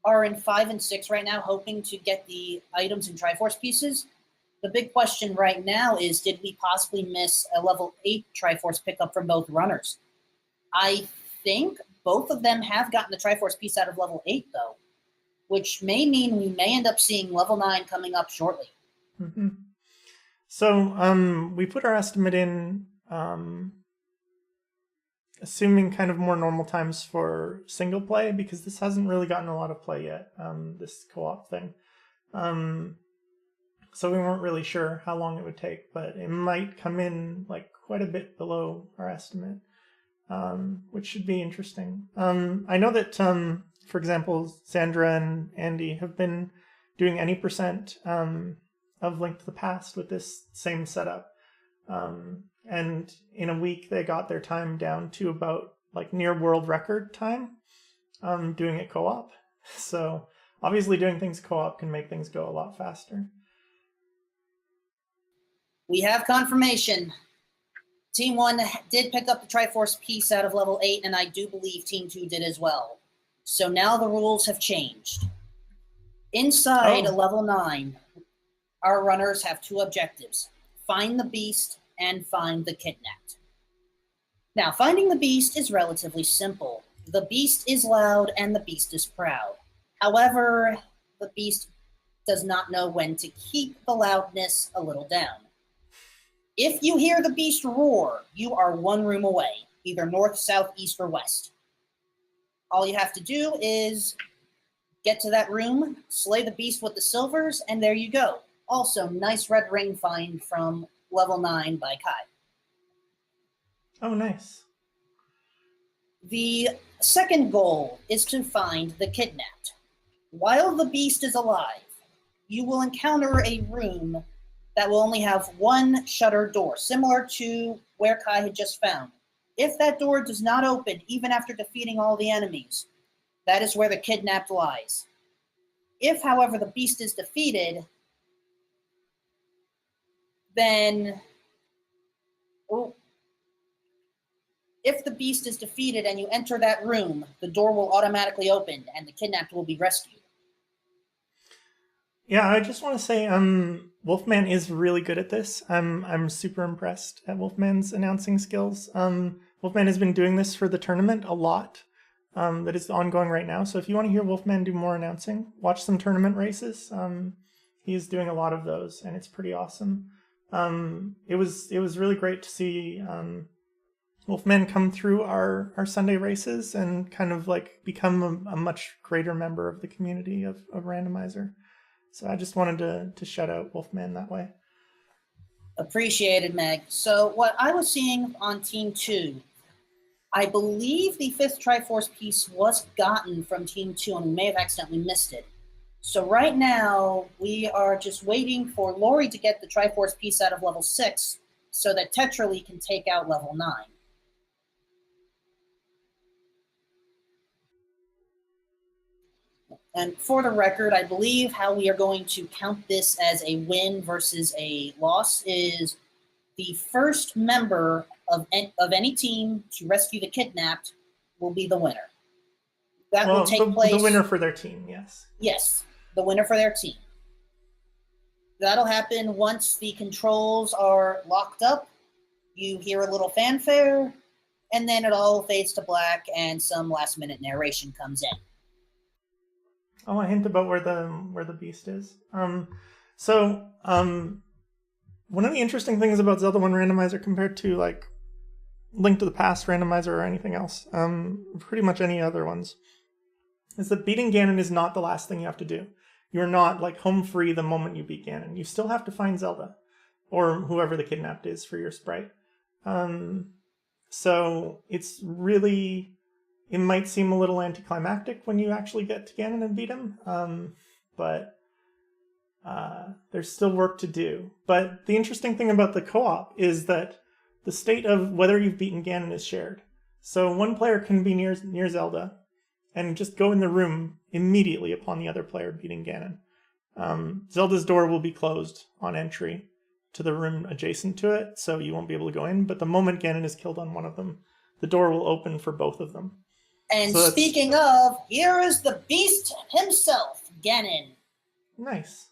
are in 5 and 6 right now, hoping to get the items and Triforce pieces. The big question right now is, did we possibly miss a level 8 Triforce pickup from both runners? I think both of them have gotten the Triforce piece out of level 8, though, which may mean we may end up seeing level 9 coming up shortly. Mm-hmm. So we put our estimate in, assuming kind of more normal times for single play, because this hasn't really gotten a lot of play yet, this co-op thing. So we weren't really sure how long it would take, but it might come in like quite a bit below our estimate, which should be interesting. I know that, for example, Sandra and Andy have been doing any percent of Link to the Past with this same setup. And in a week, they got their time down to about like near world record time, doing it co-op. So obviously doing things co-op can make things go a lot faster. We have confirmation. Team 1 did pick up the Triforce piece out of level 8, and I do believe Team 2 did as well. So now the rules have changed. Inside level 9, our runners have 2 objectives: find the beast and find the kidnapped. Now, finding the beast is relatively simple. The beast is loud and the beast is proud. However, the beast does not know when to keep the loudness a little down. If you hear the beast roar, you are 1 room away, either north, south, east, or west. All you have to do is get to that room, slay the beast with the silvers, and there you go. Also, nice red ring find from level 9 by Kai. Oh, nice. The second goal is to find the kidnapped. While the beast is alive, you will encounter a room that will only have 1 shuttered door, similar to where Kai had just found. If that door does not open, even after defeating all the enemies, that is where the kidnapped lies. If, however, the beast is defeated, then... If the beast is defeated and you enter that room, the door will automatically open and the kidnapped will be rescued. Yeah, I just want to say, Wolfman is really good at this. I'm super impressed at Wolfman's announcing skills. Wolfman has been doing this for the tournament a lot. That is ongoing right now. So if you want to hear Wolfman do more announcing, watch some tournament races. He's doing a lot of those, and it's pretty awesome. It was really great to see Wolfman come through our Sunday races and kind of like become a much greater member of the community of Randomizer. So I just wanted to shout out Wolfman that way. Appreciated, Meg. So what I was seeing on Team 2, I believe the 5th Triforce piece was gotten from Team 2, and we may have accidentally missed it. So right now, we are just waiting for Laurie to get the Triforce piece out of level 6 so that Tetraly can take out level 9. And for the record, I believe how we are going to count this as a win versus a loss is the first member of any team to rescue the kidnapped will be the winner. That will take place... The winner for their team, yes. Yes, the winner for their team. That'll happen once the controls are locked up. You hear a little fanfare. and then it all fades to black, and some last-minute narration comes in. Oh, a hint about where the beast is. One of the interesting things about Zelda 1 Randomizer compared to like Link to the Past Randomizer or anything else, pretty much any other ones, is that beating Ganon is not the last thing you have to do. You're not like home free the moment you beat Ganon. You still have to find Zelda, or whoever the kidnapped is for your sprite. So it's really, it might seem a little anticlimactic when you actually get to Ganon and beat him, but there's still work to do. But the interesting thing about the co-op is that the state of whether you've beaten Ganon is shared. So one player can be near Zelda and just go in the room immediately upon the other player beating Ganon. Zelda's door will be closed on entry to the room adjacent to it, so you won't be able to go in. But the moment Ganon is killed on one of them, the door will open for both of them. And so speaking of, here is the beast himself, Ganon. Nice.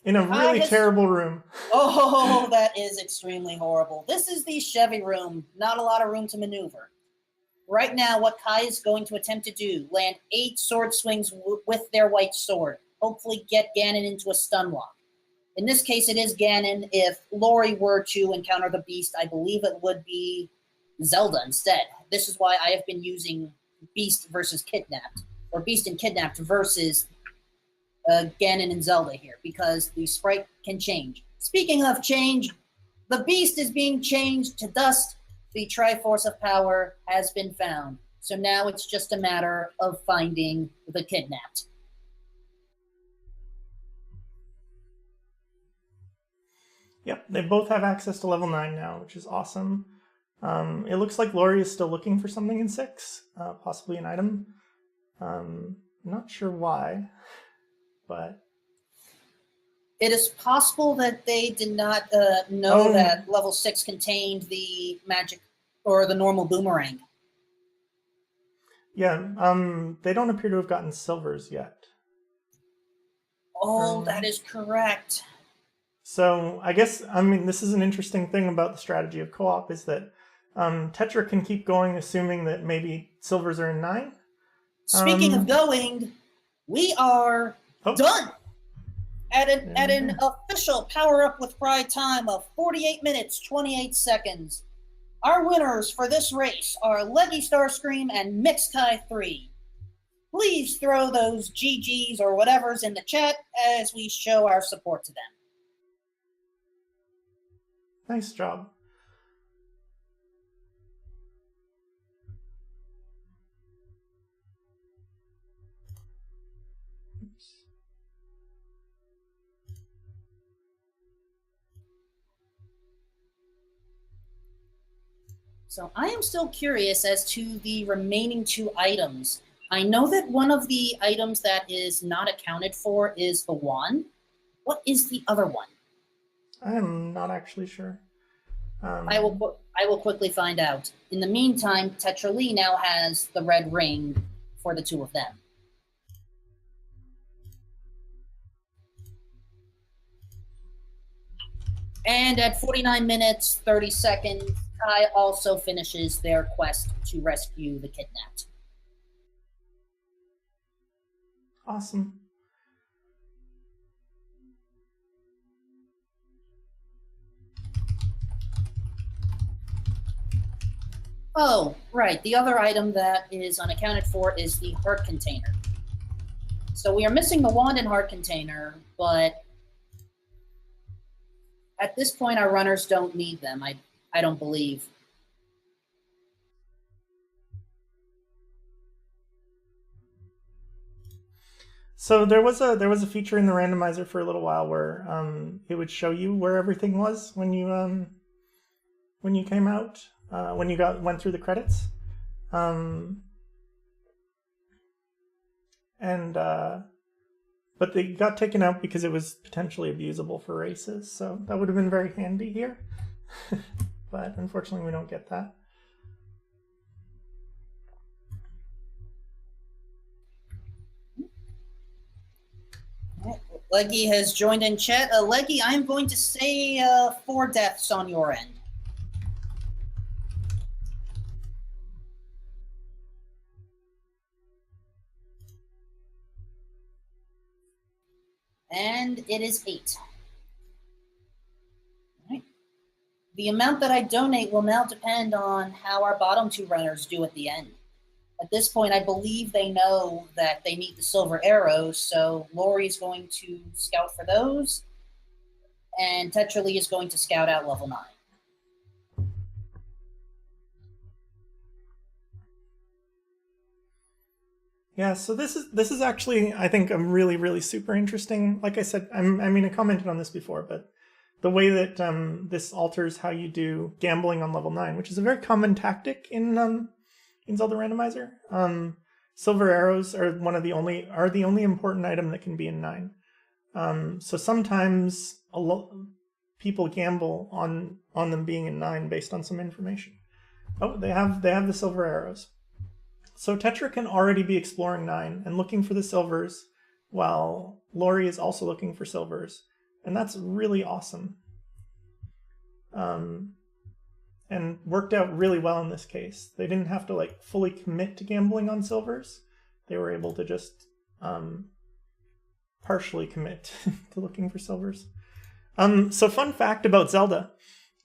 In a really terrible room. Oh, that is extremely horrible. This is the Chevy room. Not a lot of room to maneuver. Right now, what Kai is going to attempt to do, land 8 sword swings with their white sword. Hopefully get Ganon into a stun lock. In this case, it is Ganon. If Laurie were to encounter the beast, I believe it would be Zelda instead. This is why I have been using Beast versus Kidnapped, or Beast and Kidnapped versus Ganon and Zelda here, because the sprite can change. Speaking of change, the Beast is being changed to dust. The Triforce of Power has been found. So now it's just a matter of finding the Kidnapped. Yep, they both have access to level 9 now, which is awesome. It looks like Laurie is still looking for something in 6, possibly an item. Not sure why, but... It is possible that they did not know that level 6 contained the magic or the normal boomerang. Yeah, they don't appear to have gotten silvers yet. Oh, that is correct. So I guess, this is an interesting thing about the strategy of co-op, is that Tetra can keep going, assuming that maybe silvers are in 9. Speaking of going, we are done at an official Power Up with Pride time of 48 minutes, 28 seconds. Our winners for this race are Leggystarscream and Mxkai3. Please throw those GGs or whatever's in the chat as we show our support to them. Nice job. So I am still curious as to the remaining 2 items. I know that one of the items that is not accounted for is the wand. What is the other one? I am not actually sure. I will quickly find out. In the meantime, Tetraly now has the red ring for the 2 of them. And at 49 minutes, 30 seconds, Kai also finishes their quest to rescue the kidnapped. Awesome. Oh, right. The other item that is unaccounted for is the heart container. So we are missing the wand and heart container, but at this point our runners don't need them, I don't believe. So there was a feature in the randomizer for a little while where it would show you where everything was when you came out, when you went through the credits, but they got taken out because it was potentially abusable for races. So that would have been very handy here, but unfortunately we don't get that. Leggy has joined in chat. Leggy, I'm going to say 4 deaths on your end. And it is 8. All right. The amount that I donate will now depend on how our bottom 2 runners do at the end. At this point, I believe they know that they need the silver arrows, so Laurie is going to scout for those, and Tetraly is going to scout out level 9. Yeah, so this is actually, I think, a really, really super interesting. Like I said, I commented on this before, but the way that this alters how you do gambling on level 9, which is a very common tactic in Zelda Randomizer. Silver arrows are the only important item that can be in 9. So sometimes people gamble on them being in 9 based on some information. Oh, they have the silver arrows. So Tetra can already be exploring 9 and looking for the silvers, while Laurie is also looking for silvers, and that's really awesome. And worked out really well in this case. They didn't have to fully commit to gambling on silvers. They were able to just partially commit to looking for silvers. So fun fact about Zelda.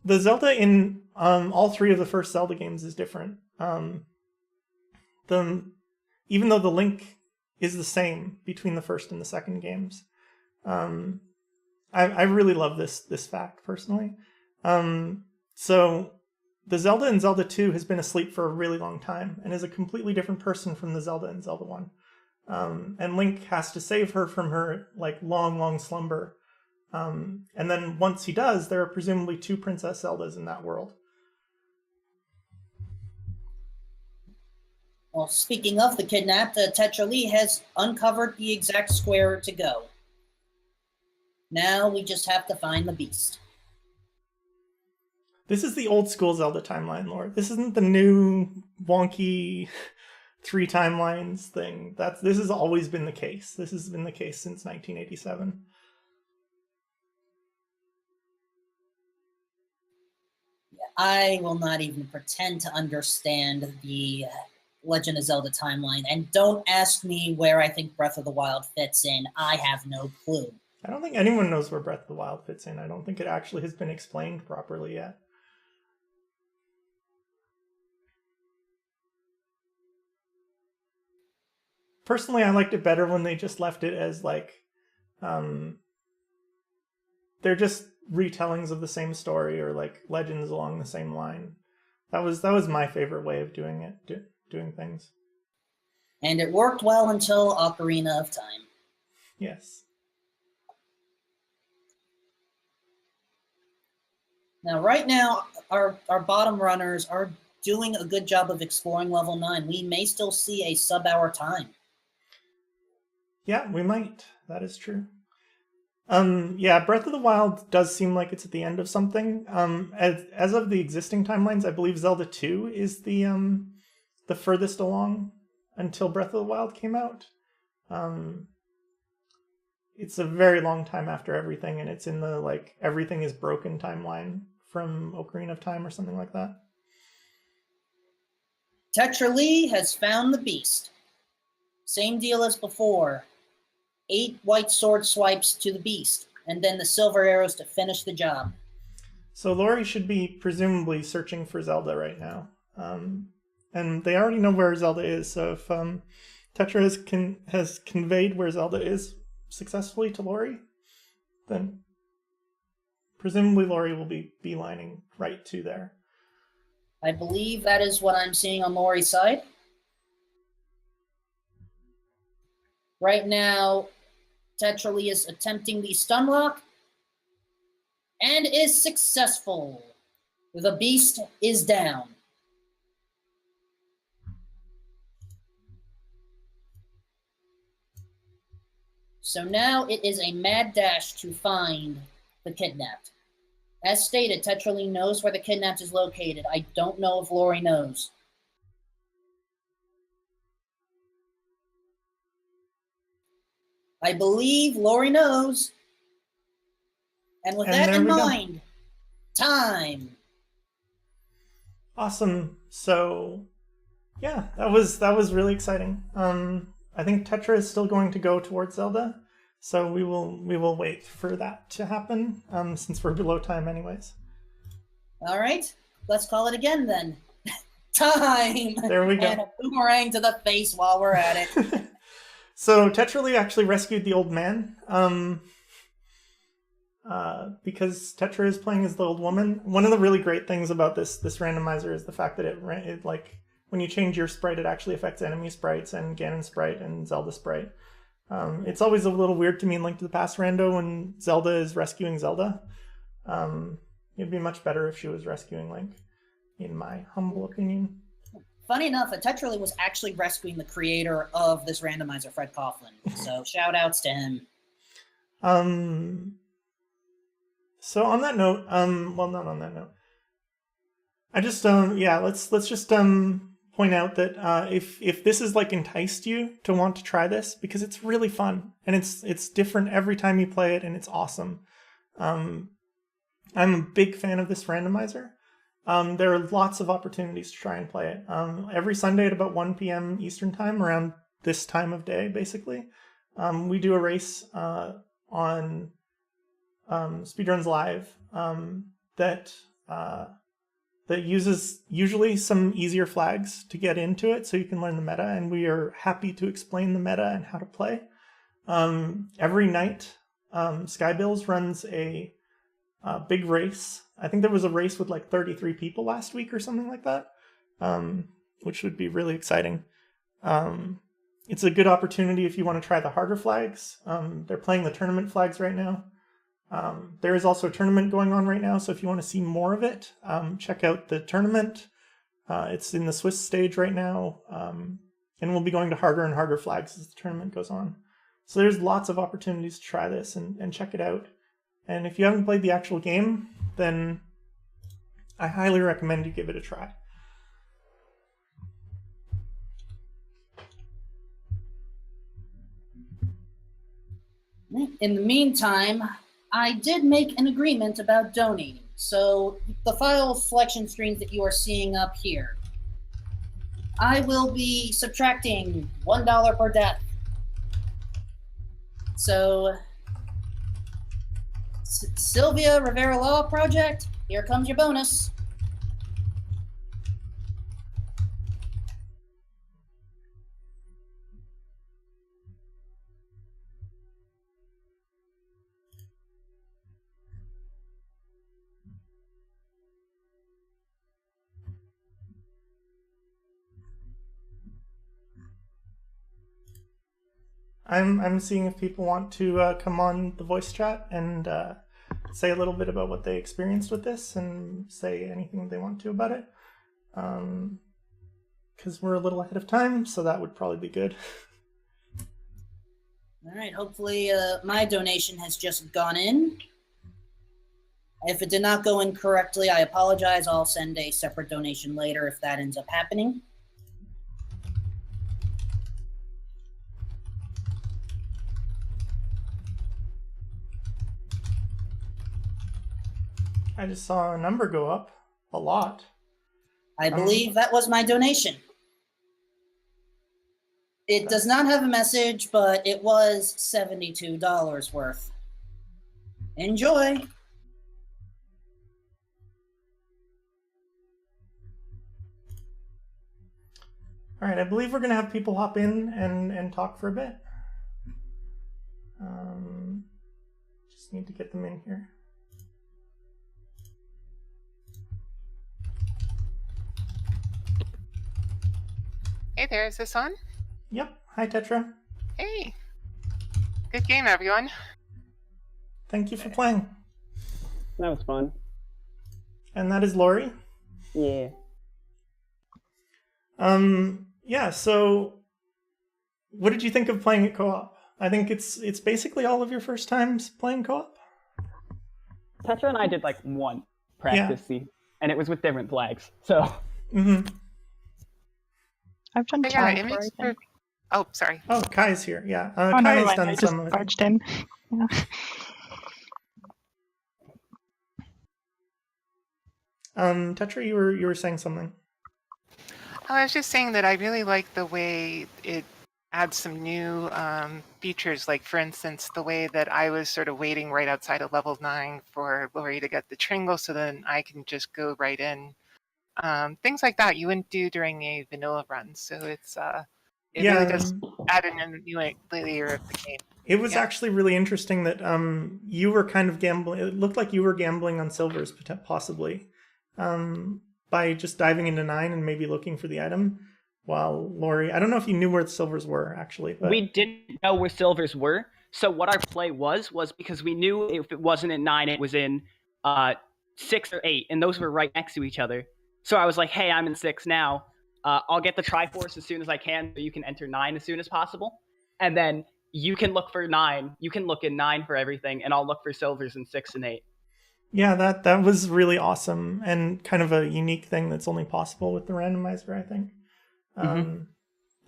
The Zelda in all 3 of the first Zelda games is different. Even though the link is the same between the first and the second games. I really love this fact personally. So the Zelda in Zelda 2 has been asleep for a really long time and is a completely different person from the Zelda in Zelda 1. And Link has to save her from her long slumber. And then once he does, there are presumably 2 Princess Zeldas in that world. Well, speaking of the kidnapped, Tetraly has uncovered the exact square to go. Now we just have to find the beast. This is the old school Zelda timeline, Lord. This isn't the new wonky 3 timelines thing. This has always been the case. This has been the case since 1987. I will not even pretend to understand the Legend of Zelda timeline, and don't ask me where I think Breath of the Wild fits in. I have no clue. I don't think anyone knows where Breath of the Wild fits in. I don't think it actually has been explained properly yet. Personally, I liked it better when they just left it as they're just retellings of the same story, or legends along the same line. That was my favorite way of doing it, doing things. And it worked well until Ocarina of Time. Yes. Now, right now, our bottom runners are doing a good job of exploring level 9. We may still see a sub-hour time. Yeah, we might. That is true. Yeah, Breath of the Wild does seem like it's at the end of something. As of the existing timelines, I believe Zelda 2 is the furthest along until Breath of the Wild came out. It's a very long time after everything, and it's in the everything is broken timeline from Ocarina of Time or something like that. Tetraly has found the beast. Same deal as before. 8 white sword swipes to the beast, and then the silver arrows to finish the job. So Laurie should be presumably searching for Zelda right now. And they already know where Zelda is, so if Tetra has conveyed where Zelda is successfully to Laurie, then presumably Laurie will be beelining right to there. I believe that is what I'm seeing on Laurie's side. Right now, Tetraly is attempting the stun lock and is successful. The beast is down. So now it is a mad dash to find the kidnapped. As stated, Tetraly knows where the kidnapped is located. I don't know if Laurie knows. I believe Laurie knows. And with that in mind, time. Awesome. So, yeah, that was really exciting. I think Tetra is still going to go towards Zelda. So we will wait for that to happen, since we're below time anyways. All right, let's call it again then. Time! There we go. And a boomerang to the face while we're at it. So Tetraly actually rescued the old man, because Tetra is playing as the old woman. One of the really great things about this randomizer is the fact that it like when you change your sprite, it actually affects enemy sprites and Ganon sprite and Zelda sprite. It's always a little weird to me in Link to the Past rando when Zelda is rescuing Zelda. It'd be much better if she was rescuing Link, in my humble opinion. Funny enough, Tetraly was actually rescuing the creator of this randomizer, Fred Coughlin. So shout outs to him. So on that note, well, not on that note. I just let's just point out that if this has like enticed you to want to try this, because it's really fun and it's different every time you play it and it's awesome. I'm a big fan of this randomizer. There are lots of opportunities to try and play it. Every Sunday at about 1 p.m. Eastern time, around this time of day, basically, we do a race on Speedruns Live that uses usually some easier flags to get into it, so you can learn the meta, and we are happy to explain the meta and how to play. Every night, Skybills runs a big race. I think there was a race with like 33 people last week or something like that, which would be really exciting. It's a good opportunity if you want to try the harder flags. They're playing the tournament flags right now. There is also a tournament going on right now, so if you want to see more of it, check out the tournament. It's in the Swiss stage right now, and we'll be going to harder and harder flags as the tournament goes on. So there's lots of opportunities to try this and check it out. And if you haven't played the actual game, then I highly recommend you give it a try. In the meantime, I did make an agreement about donating. So the file selection screens that you are seeing up here, I will be subtracting $1 per death. So Sylvia Rivera Law Project, here comes your bonus. I'm seeing if people want to come on the voice chat and say a little bit about what they experienced with this and say anything they want to about it. Because we're a little ahead of time, so that would probably be good. All right, hopefully my donation has just gone in. If it did not go in correctly, I apologize. I'll send a separate donation later if that ends up happening. I just saw a number go up a lot. I believe that was my donation. It does not have a message, but it was $72 worth. Enjoy. All right, I believe we're going to have people hop in and talk for a bit. Just need to get them in here. Hey there, is this on? Yep. Hi, Tetra. Hey. Good game, everyone. Thank you for playing. That was fun. And that is Laurie. Yeah. Yeah, so what did you think of playing it co-op? I think it's basically all of your first times playing co-op. Tetra and I did like one practice scene, and it was with different flags. So I've done two. Oh, sorry. Oh, Kai's here. Yeah, Oh, Kai never has mind. done I just some of it. barged in. Yeah. Tetra, you were saying something. I was just saying that I really like the way it add some new features, like for instance, the way that I was sort of waiting right outside of level 9 for Laurie to get the Tringle so then I can just go right in. Things like that you wouldn't do during a vanilla run. So it really does add in a new layer of the game. It was actually really interesting that you were kind of gambling. It looked like you were gambling on silvers, possibly, by just diving into 9 and maybe looking for the item. While Laurie, I don't know if you knew where the silvers were, actually. But... We didn't know where silvers were. So what our play was because we knew if it wasn't in 9, it was in 6 or 8, and those were right next to each other. So I was like, hey, I'm in 6 now. I'll get the Triforce as soon as I can, so you can enter 9 as soon as possible. And then you can look for 9. You can look in 9 for everything, and I'll look for silvers in 6 and 8. Yeah, that was really awesome, and kind of a unique thing that's only possible with the randomizer, I think.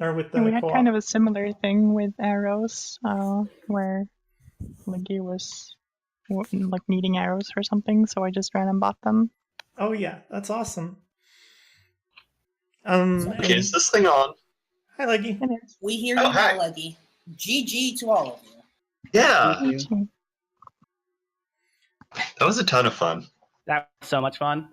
Or with the we had co-op. kind of a similar thing with arrows, where Leggy was like needing arrows for something, so I just ran and bought them. Oh yeah, that's awesome. Okay, is this thing on? Hi, Leggy. It is. We hear you hi. now, Leggy. GG to all of you. Yeah, Thank you. that was a ton of fun. That was so much fun.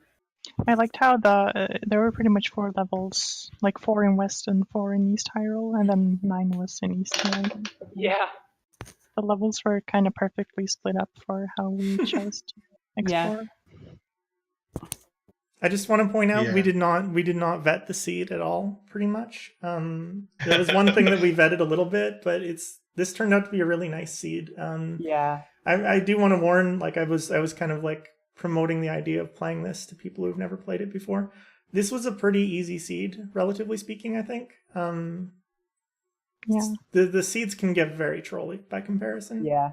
I liked how there were pretty much 4 levels, like 4 in West and 4 in East Hyrule, and then 9 was in East Hyrule. Yeah. The levels were kind of perfectly split up for how we chose to explore. I just want to point out Yeah. we did not vet the seed at all, pretty much. There was one thing that we vetted a little bit, but this turned out to be a really nice seed. Yeah. I do want to warn, like I was kind of like promoting the idea of playing this to people who've never played it before. This was a pretty easy seed, relatively speaking, I think. Yeah. The seeds can get very trolly by comparison. Yeah.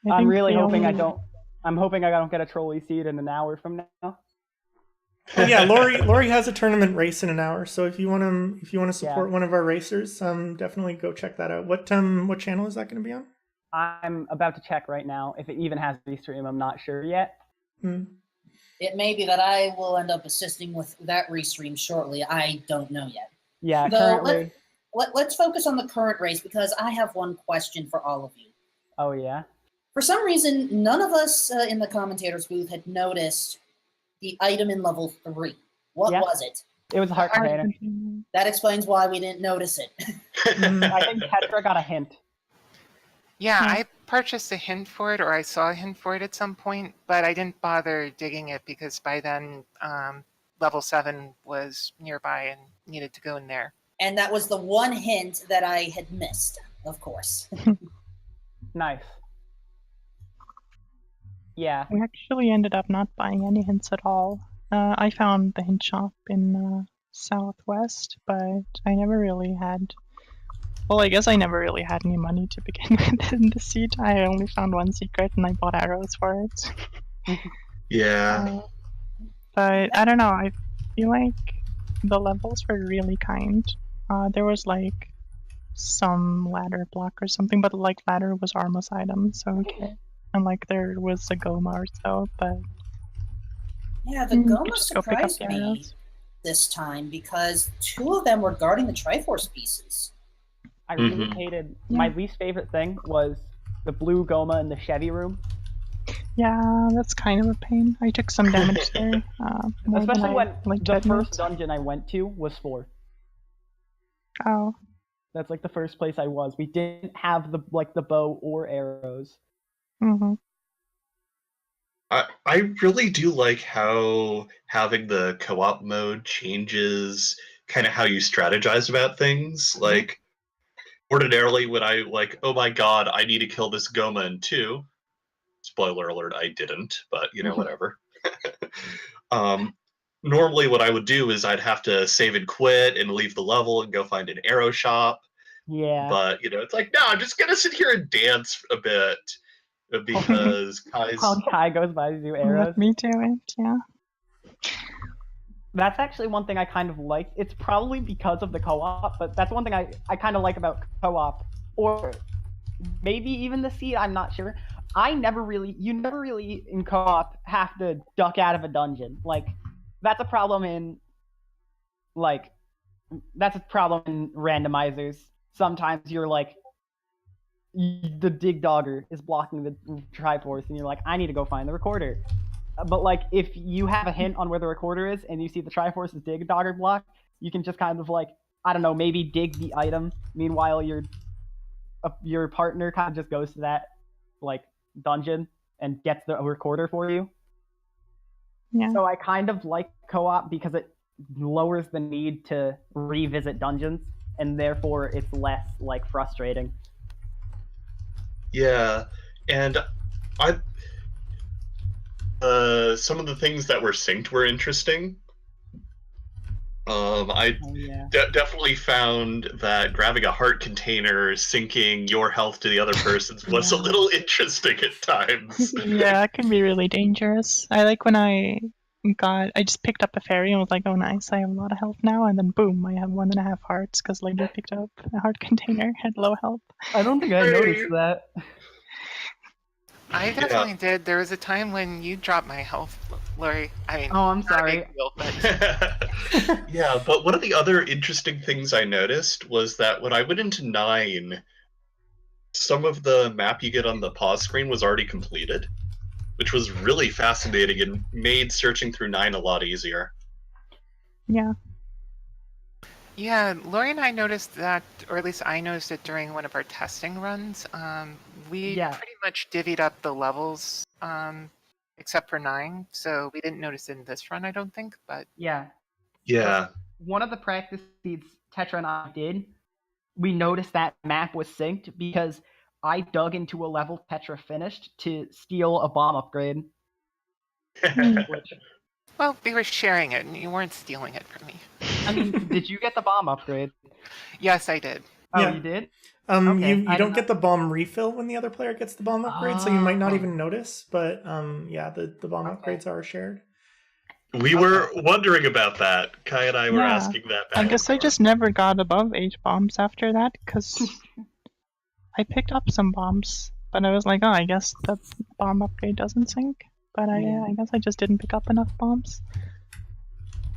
I I'm think really the hoping only- I'm hoping I don't get a trolley seed in an hour from now. Oh yeah, Laurie has a tournament race in an hour, so if you want to support one of our racers, definitely go check that out. What channel is that going to be on? I'm about to check right now. If it even has restream, I'm not sure yet. It may be that I will end up assisting with that restream shortly. I don't know yet. Yeah, Though, currently. let's focus on the current race because I have one question for all of you. Oh yeah. For some reason, none of us in the commentator's booth had noticed the item in level 3. What Yeah. was it? It was a heart container. That explains why we didn't notice it. I think Tetra got a hint. Yeah, I purchased a hint for it, or I saw a hint for it at some point, but I didn't bother digging it because by then level 7 was nearby and needed to go in there. And that was the one hint that I had missed, of course. Nice. Yeah. We actually ended up not buying any hints at all. I found the hint shop in Southwest, but I never really had. Well, I guess I never really had any money to begin with in the seed. I only found one secret, and I bought arrows for it. Yeah. But I don't know. I feel like the levels were really kind. There was like some ladder block or something, but like ladder was Arma's item, so okay. And like there was a Goma or so, but Yeah, the you could Goma just go pick up surprised the me arrows. this time because 2 of them were guarding the Triforce pieces. I really hated. My least favorite thing was the blue Goma in the Chevy room. Yeah, that's kind of a pain. I took some damage there. More than Especially I when liked the to admit. first dungeon I went to was 4. Oh, That's like the first place I was. We didn't have the bow or arrows. mm-hmm. I really do like how having the co-op mode changes kind of how you strategize about things. Like, ordinarily when I like, oh my god, I need to kill this Goma in 2. Spoiler alert, I didn't, but whatever. Normally what I would do is I'd have to save and quit and leave the level and go find an arrow shop. Yeah. But it's like, no, I'm just gonna sit here and dance a bit because Kai's. While Kai goes by to do arrows. Let me do it. Yeah. That's actually one thing I kind of like. It's probably because of the co-op, but that's one thing I kind of like about co-op. Or maybe even the seed, I'm not sure. You never really in co-op have to duck out of a dungeon. Like, that's a problem in randomizers. sometimes you're like, the dig dogger is blocking the Triforce, and you're like, I need to go find the recorder. But like, if you have a hint on where the recorder is, and you see the Triforce's dig dogger block, you can just kind of like, I don't know, maybe dig the item. Meanwhile, your partner kind of just goes to that like dungeon and gets the recorder for you. Yeah. So I kind of like co-op because it lowers the need to revisit dungeons, and therefore it's less like frustrating. Yeah, and some of the things that were synced were interesting. I Yeah. definitely found that grabbing a heart container, syncing your health to the other person's was a Yeah. little interesting at times. Yeah, it can be really dangerous. I like when I just picked up a fairy and was like, oh nice, I have a lot of health now, and then boom, I have 1.5 hearts because Leggy picked up a heart container, had low health. I don't think I noticed that. I definitely did. There was a time when you dropped my health, Laurie. I mean, Oh, I'm not a sorry. big deal, but Yeah, but one of the other interesting things I noticed was that when I went into 9, some of the map you get on the pause screen was already completed, which was really fascinating and made searching through 9 a lot easier. Yeah. yeah, Laurie and I noticed that, or at least I noticed it during one of our testing runs. We Yeah. pretty much divvied up the levels, except for 9, so we didn't notice it in this run, I don't think, but Yeah. Yeah. One of the practice seeds Tetra and I did, we noticed that map was synced because I dug into a level Tetra finished to steal a bomb upgrade. Which, well, we were sharing it, and you weren't stealing it from me. I mean, did you get the bomb upgrade? Yes, I did. Oh, Yeah. you did? You I don't did get the bomb refill when the other player gets the bomb upgrade, so you might not even notice. But yeah, the bomb upgrades are shared. We were wondering about that. Kai and I were Yeah. asking that back I and guess I forth. just never got above 8 bombs after that because I picked up some bombs, but I was like, oh, I guess the bomb upgrade doesn't sync. But I guess I just didn't pick up enough bombs.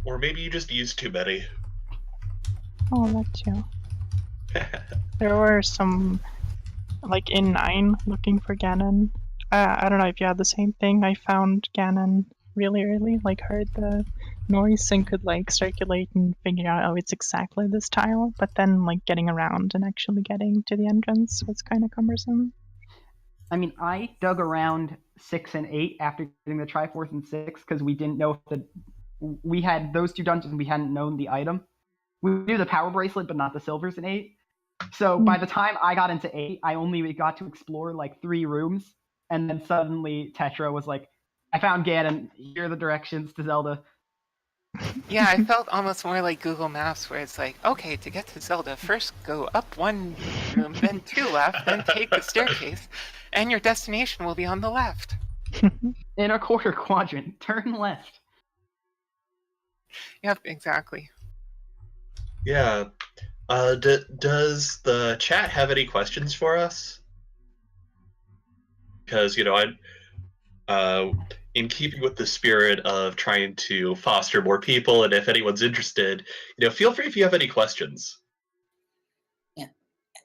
Or maybe you just used too many. Oh, that too. There were some, like in 9, looking for Ganon. I don't know if you had the same thing. I found Ganon really early, like heard the noise and could like circulate and figure out, oh, it's exactly this tile. But then like getting around and actually getting to the entrance was kind of cumbersome. I mean, I dug around 6 and 8 after getting the Triforce in 6 because we didn't know if we had those 2 dungeons and we hadn't known the item. We knew the power bracelet, but not the silvers in 8. So by the time I got into 8, I only got to explore like 3 rooms, and then suddenly Tetra was like, I found Ganon, here are the directions to Zelda. Yeah, I felt almost more like Google Maps, where it's like, okay, to get to Zelda, first go up 1 room, then 2 left, then take the staircase, and your destination will be on the left. In a quarter quadrant, turn left. Yep, exactly. Yeah. Does the chat have any questions for us? Because, you know, in keeping with the spirit of trying to foster more people, and if anyone's interested, you know, feel free if you have any questions. Yeah.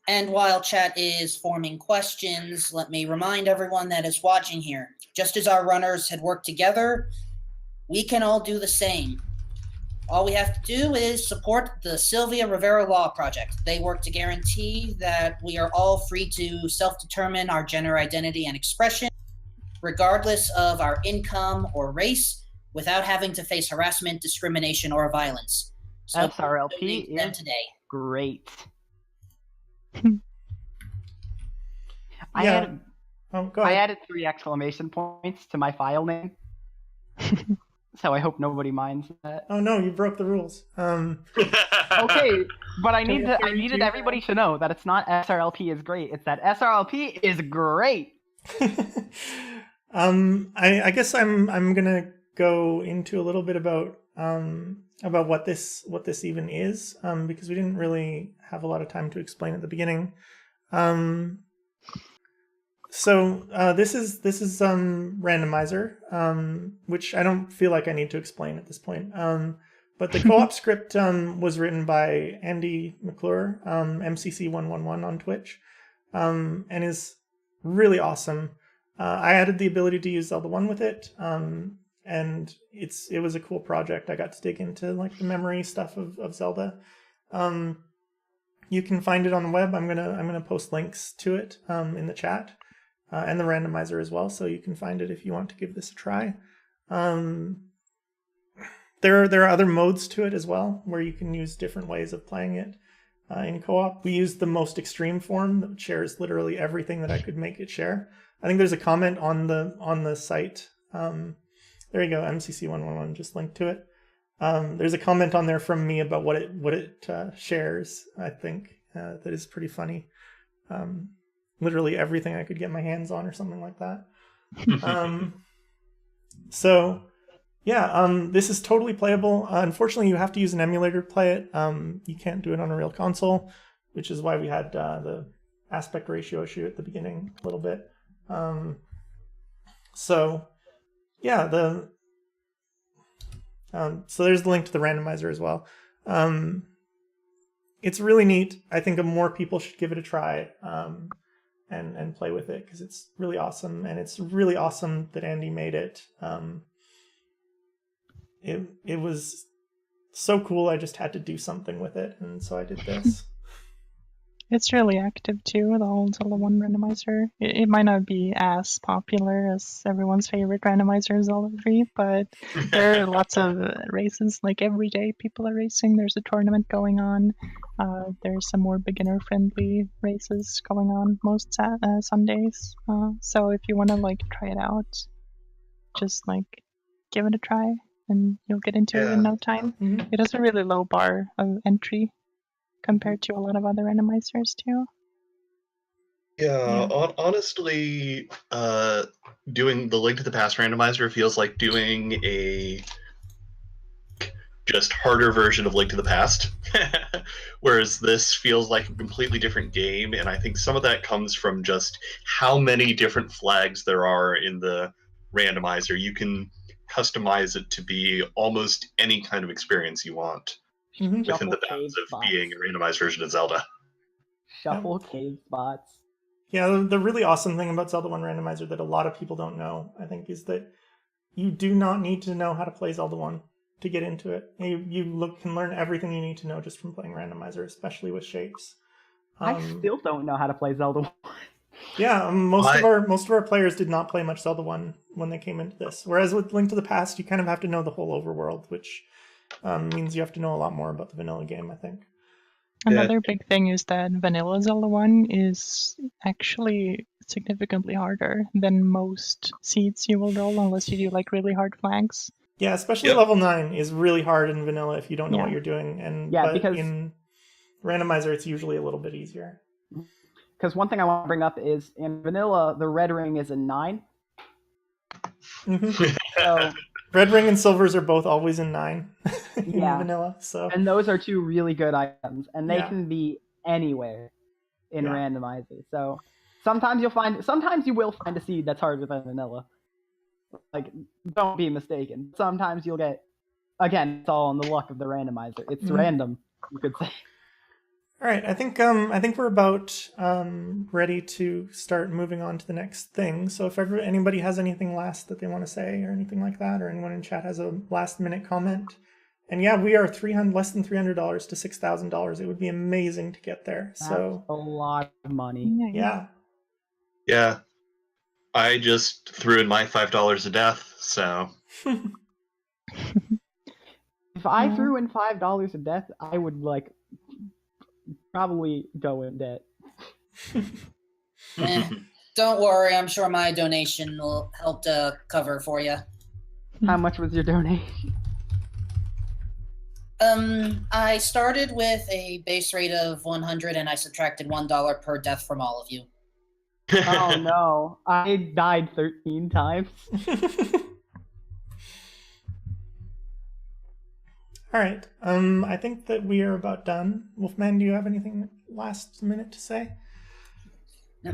And while chat is forming questions, let me remind everyone that is watching here, just as our runners had worked together, we can all do the same. All we have to do is support the Sylvia Rivera Law Project. They work to guarantee that we are all free to self-determine our gender identity and expression, regardless of our income or race, without having to face harassment, discrimination, or violence. So SRLP donate to them is today. great. Yeah. Go I ahead. added 3 exclamation points to my file name. So I hope nobody minds that. Oh no, you broke the rules. Okay, but I needed everybody to know that it's not SRLP is great. It's that SRLP is great. I guess I'm gonna go into a little bit about what this even is, because we didn't really have a lot of time to explain at the beginning. So this is Randomizer, which I don't feel like I need to explain at this point. But the co-op script was written by Andy McClure, MCC111 on Twitch, and is really awesome. I added the ability to use Zelda 1 with it, and it was a cool project. I got to dig into like the memory stuff of Zelda. You can find it on the web. I'm gonna post links to it in the chat, and the randomizer as well, so you can find it if you want to give this a try. There are other modes to it as well, where you can use different ways of playing it in co-op. We used the most extreme form that shares literally everything that I could make it share. I think there's a comment on the site. There you go, MCC111, just linked to it. There's a comment on there from me about what it shares, I think, that is pretty funny. Literally everything I could get my hands on or something like that. So... yeah, this is totally playable. Unfortunately, you have to use an emulator to play it. You can't do it on a real console, which is why we had the aspect ratio issue at the beginning a little bit. So, yeah, so there's the link to the randomizer as well. It's really neat. I think more people should give it a try and play with it, because it's really awesome, and it's really awesome that Andy made it. It was so cool, I just had to do something with it, and so I did this. It's really active too, the whole Zelda 1 randomizer. It might not be as popular as everyone's favorite randomizer, Zelda 3, but there are lots of races. Like every day people are racing, there's a tournament going on. There's some more beginner-friendly races going on most Sundays. So if you want to like try it out, just like give it a try, and you'll get into it in no time. Mhm. It has a really low bar of entry compared to a lot of other randomizers too. Yeah, Yeah. honestly, doing the Link to the Past randomizer feels like doing a just harder version of Link to the Past, whereas this feels like a completely different game, and I think some of that comes from just how many different flags there are in the randomizer. You can customize it to be almost any kind of experience you want Mhm. within the Shuffle cave bounds of spots. being a randomized version of Zelda. Shuffle cave spots. Yeah, the really awesome thing about Zelda 1 Randomizer that a lot of people don't know, I think, is that you do not need to know how to play Zelda 1 to get into it. You can learn everything you need to know just from playing Randomizer, especially with shapes. I still don't know how to play Zelda 1. Yeah, most of our players did not play much Zelda 1 when they came into this. Whereas with Link to the Past, you kind of have to know the whole overworld, which means you have to know a lot more about the vanilla game, I think. Another big thing is that vanilla Zelda 1 is actually significantly harder than most seeds you will roll unless you do like really hard flags. Yeah, especially level 9 is really hard in vanilla if you don't know what you're doing. But because in Randomizer, it's usually a little bit easier. Because one thing I want to bring up is in vanilla, the red ring is a 9. Mm-hmm. So Red ring and silvers are both always in 9 in vanilla. So and those are two really good items, and they Yeah. can be anywhere in randomizer. So sometimes you will find a seed that's harder than vanilla. Like, don't be mistaken. Sometimes you'll get, again, it's all on the luck of the randomizer. It's random, you could say. All right, I think we're about ready to start moving on to the next thing. So if anybody has anything last that they want to say or anything like that, or anyone in chat has a last minute comment, and yeah, we are less than $300 to $6,000. It would be amazing to get there. That's so a lot of money. Yeah. Yeah. I just threw in my $5 of death, so. If I threw in $5 of death, I would probably go in debt. Don't worry, I'm sure my donation will help to cover for you. How much was your donation? I started with a base rate of 100 and I subtracted $1 per death from all of you. Oh no, I died 13 times. All right. I think that we are about done. Wolfman, do you have anything last minute to say? No.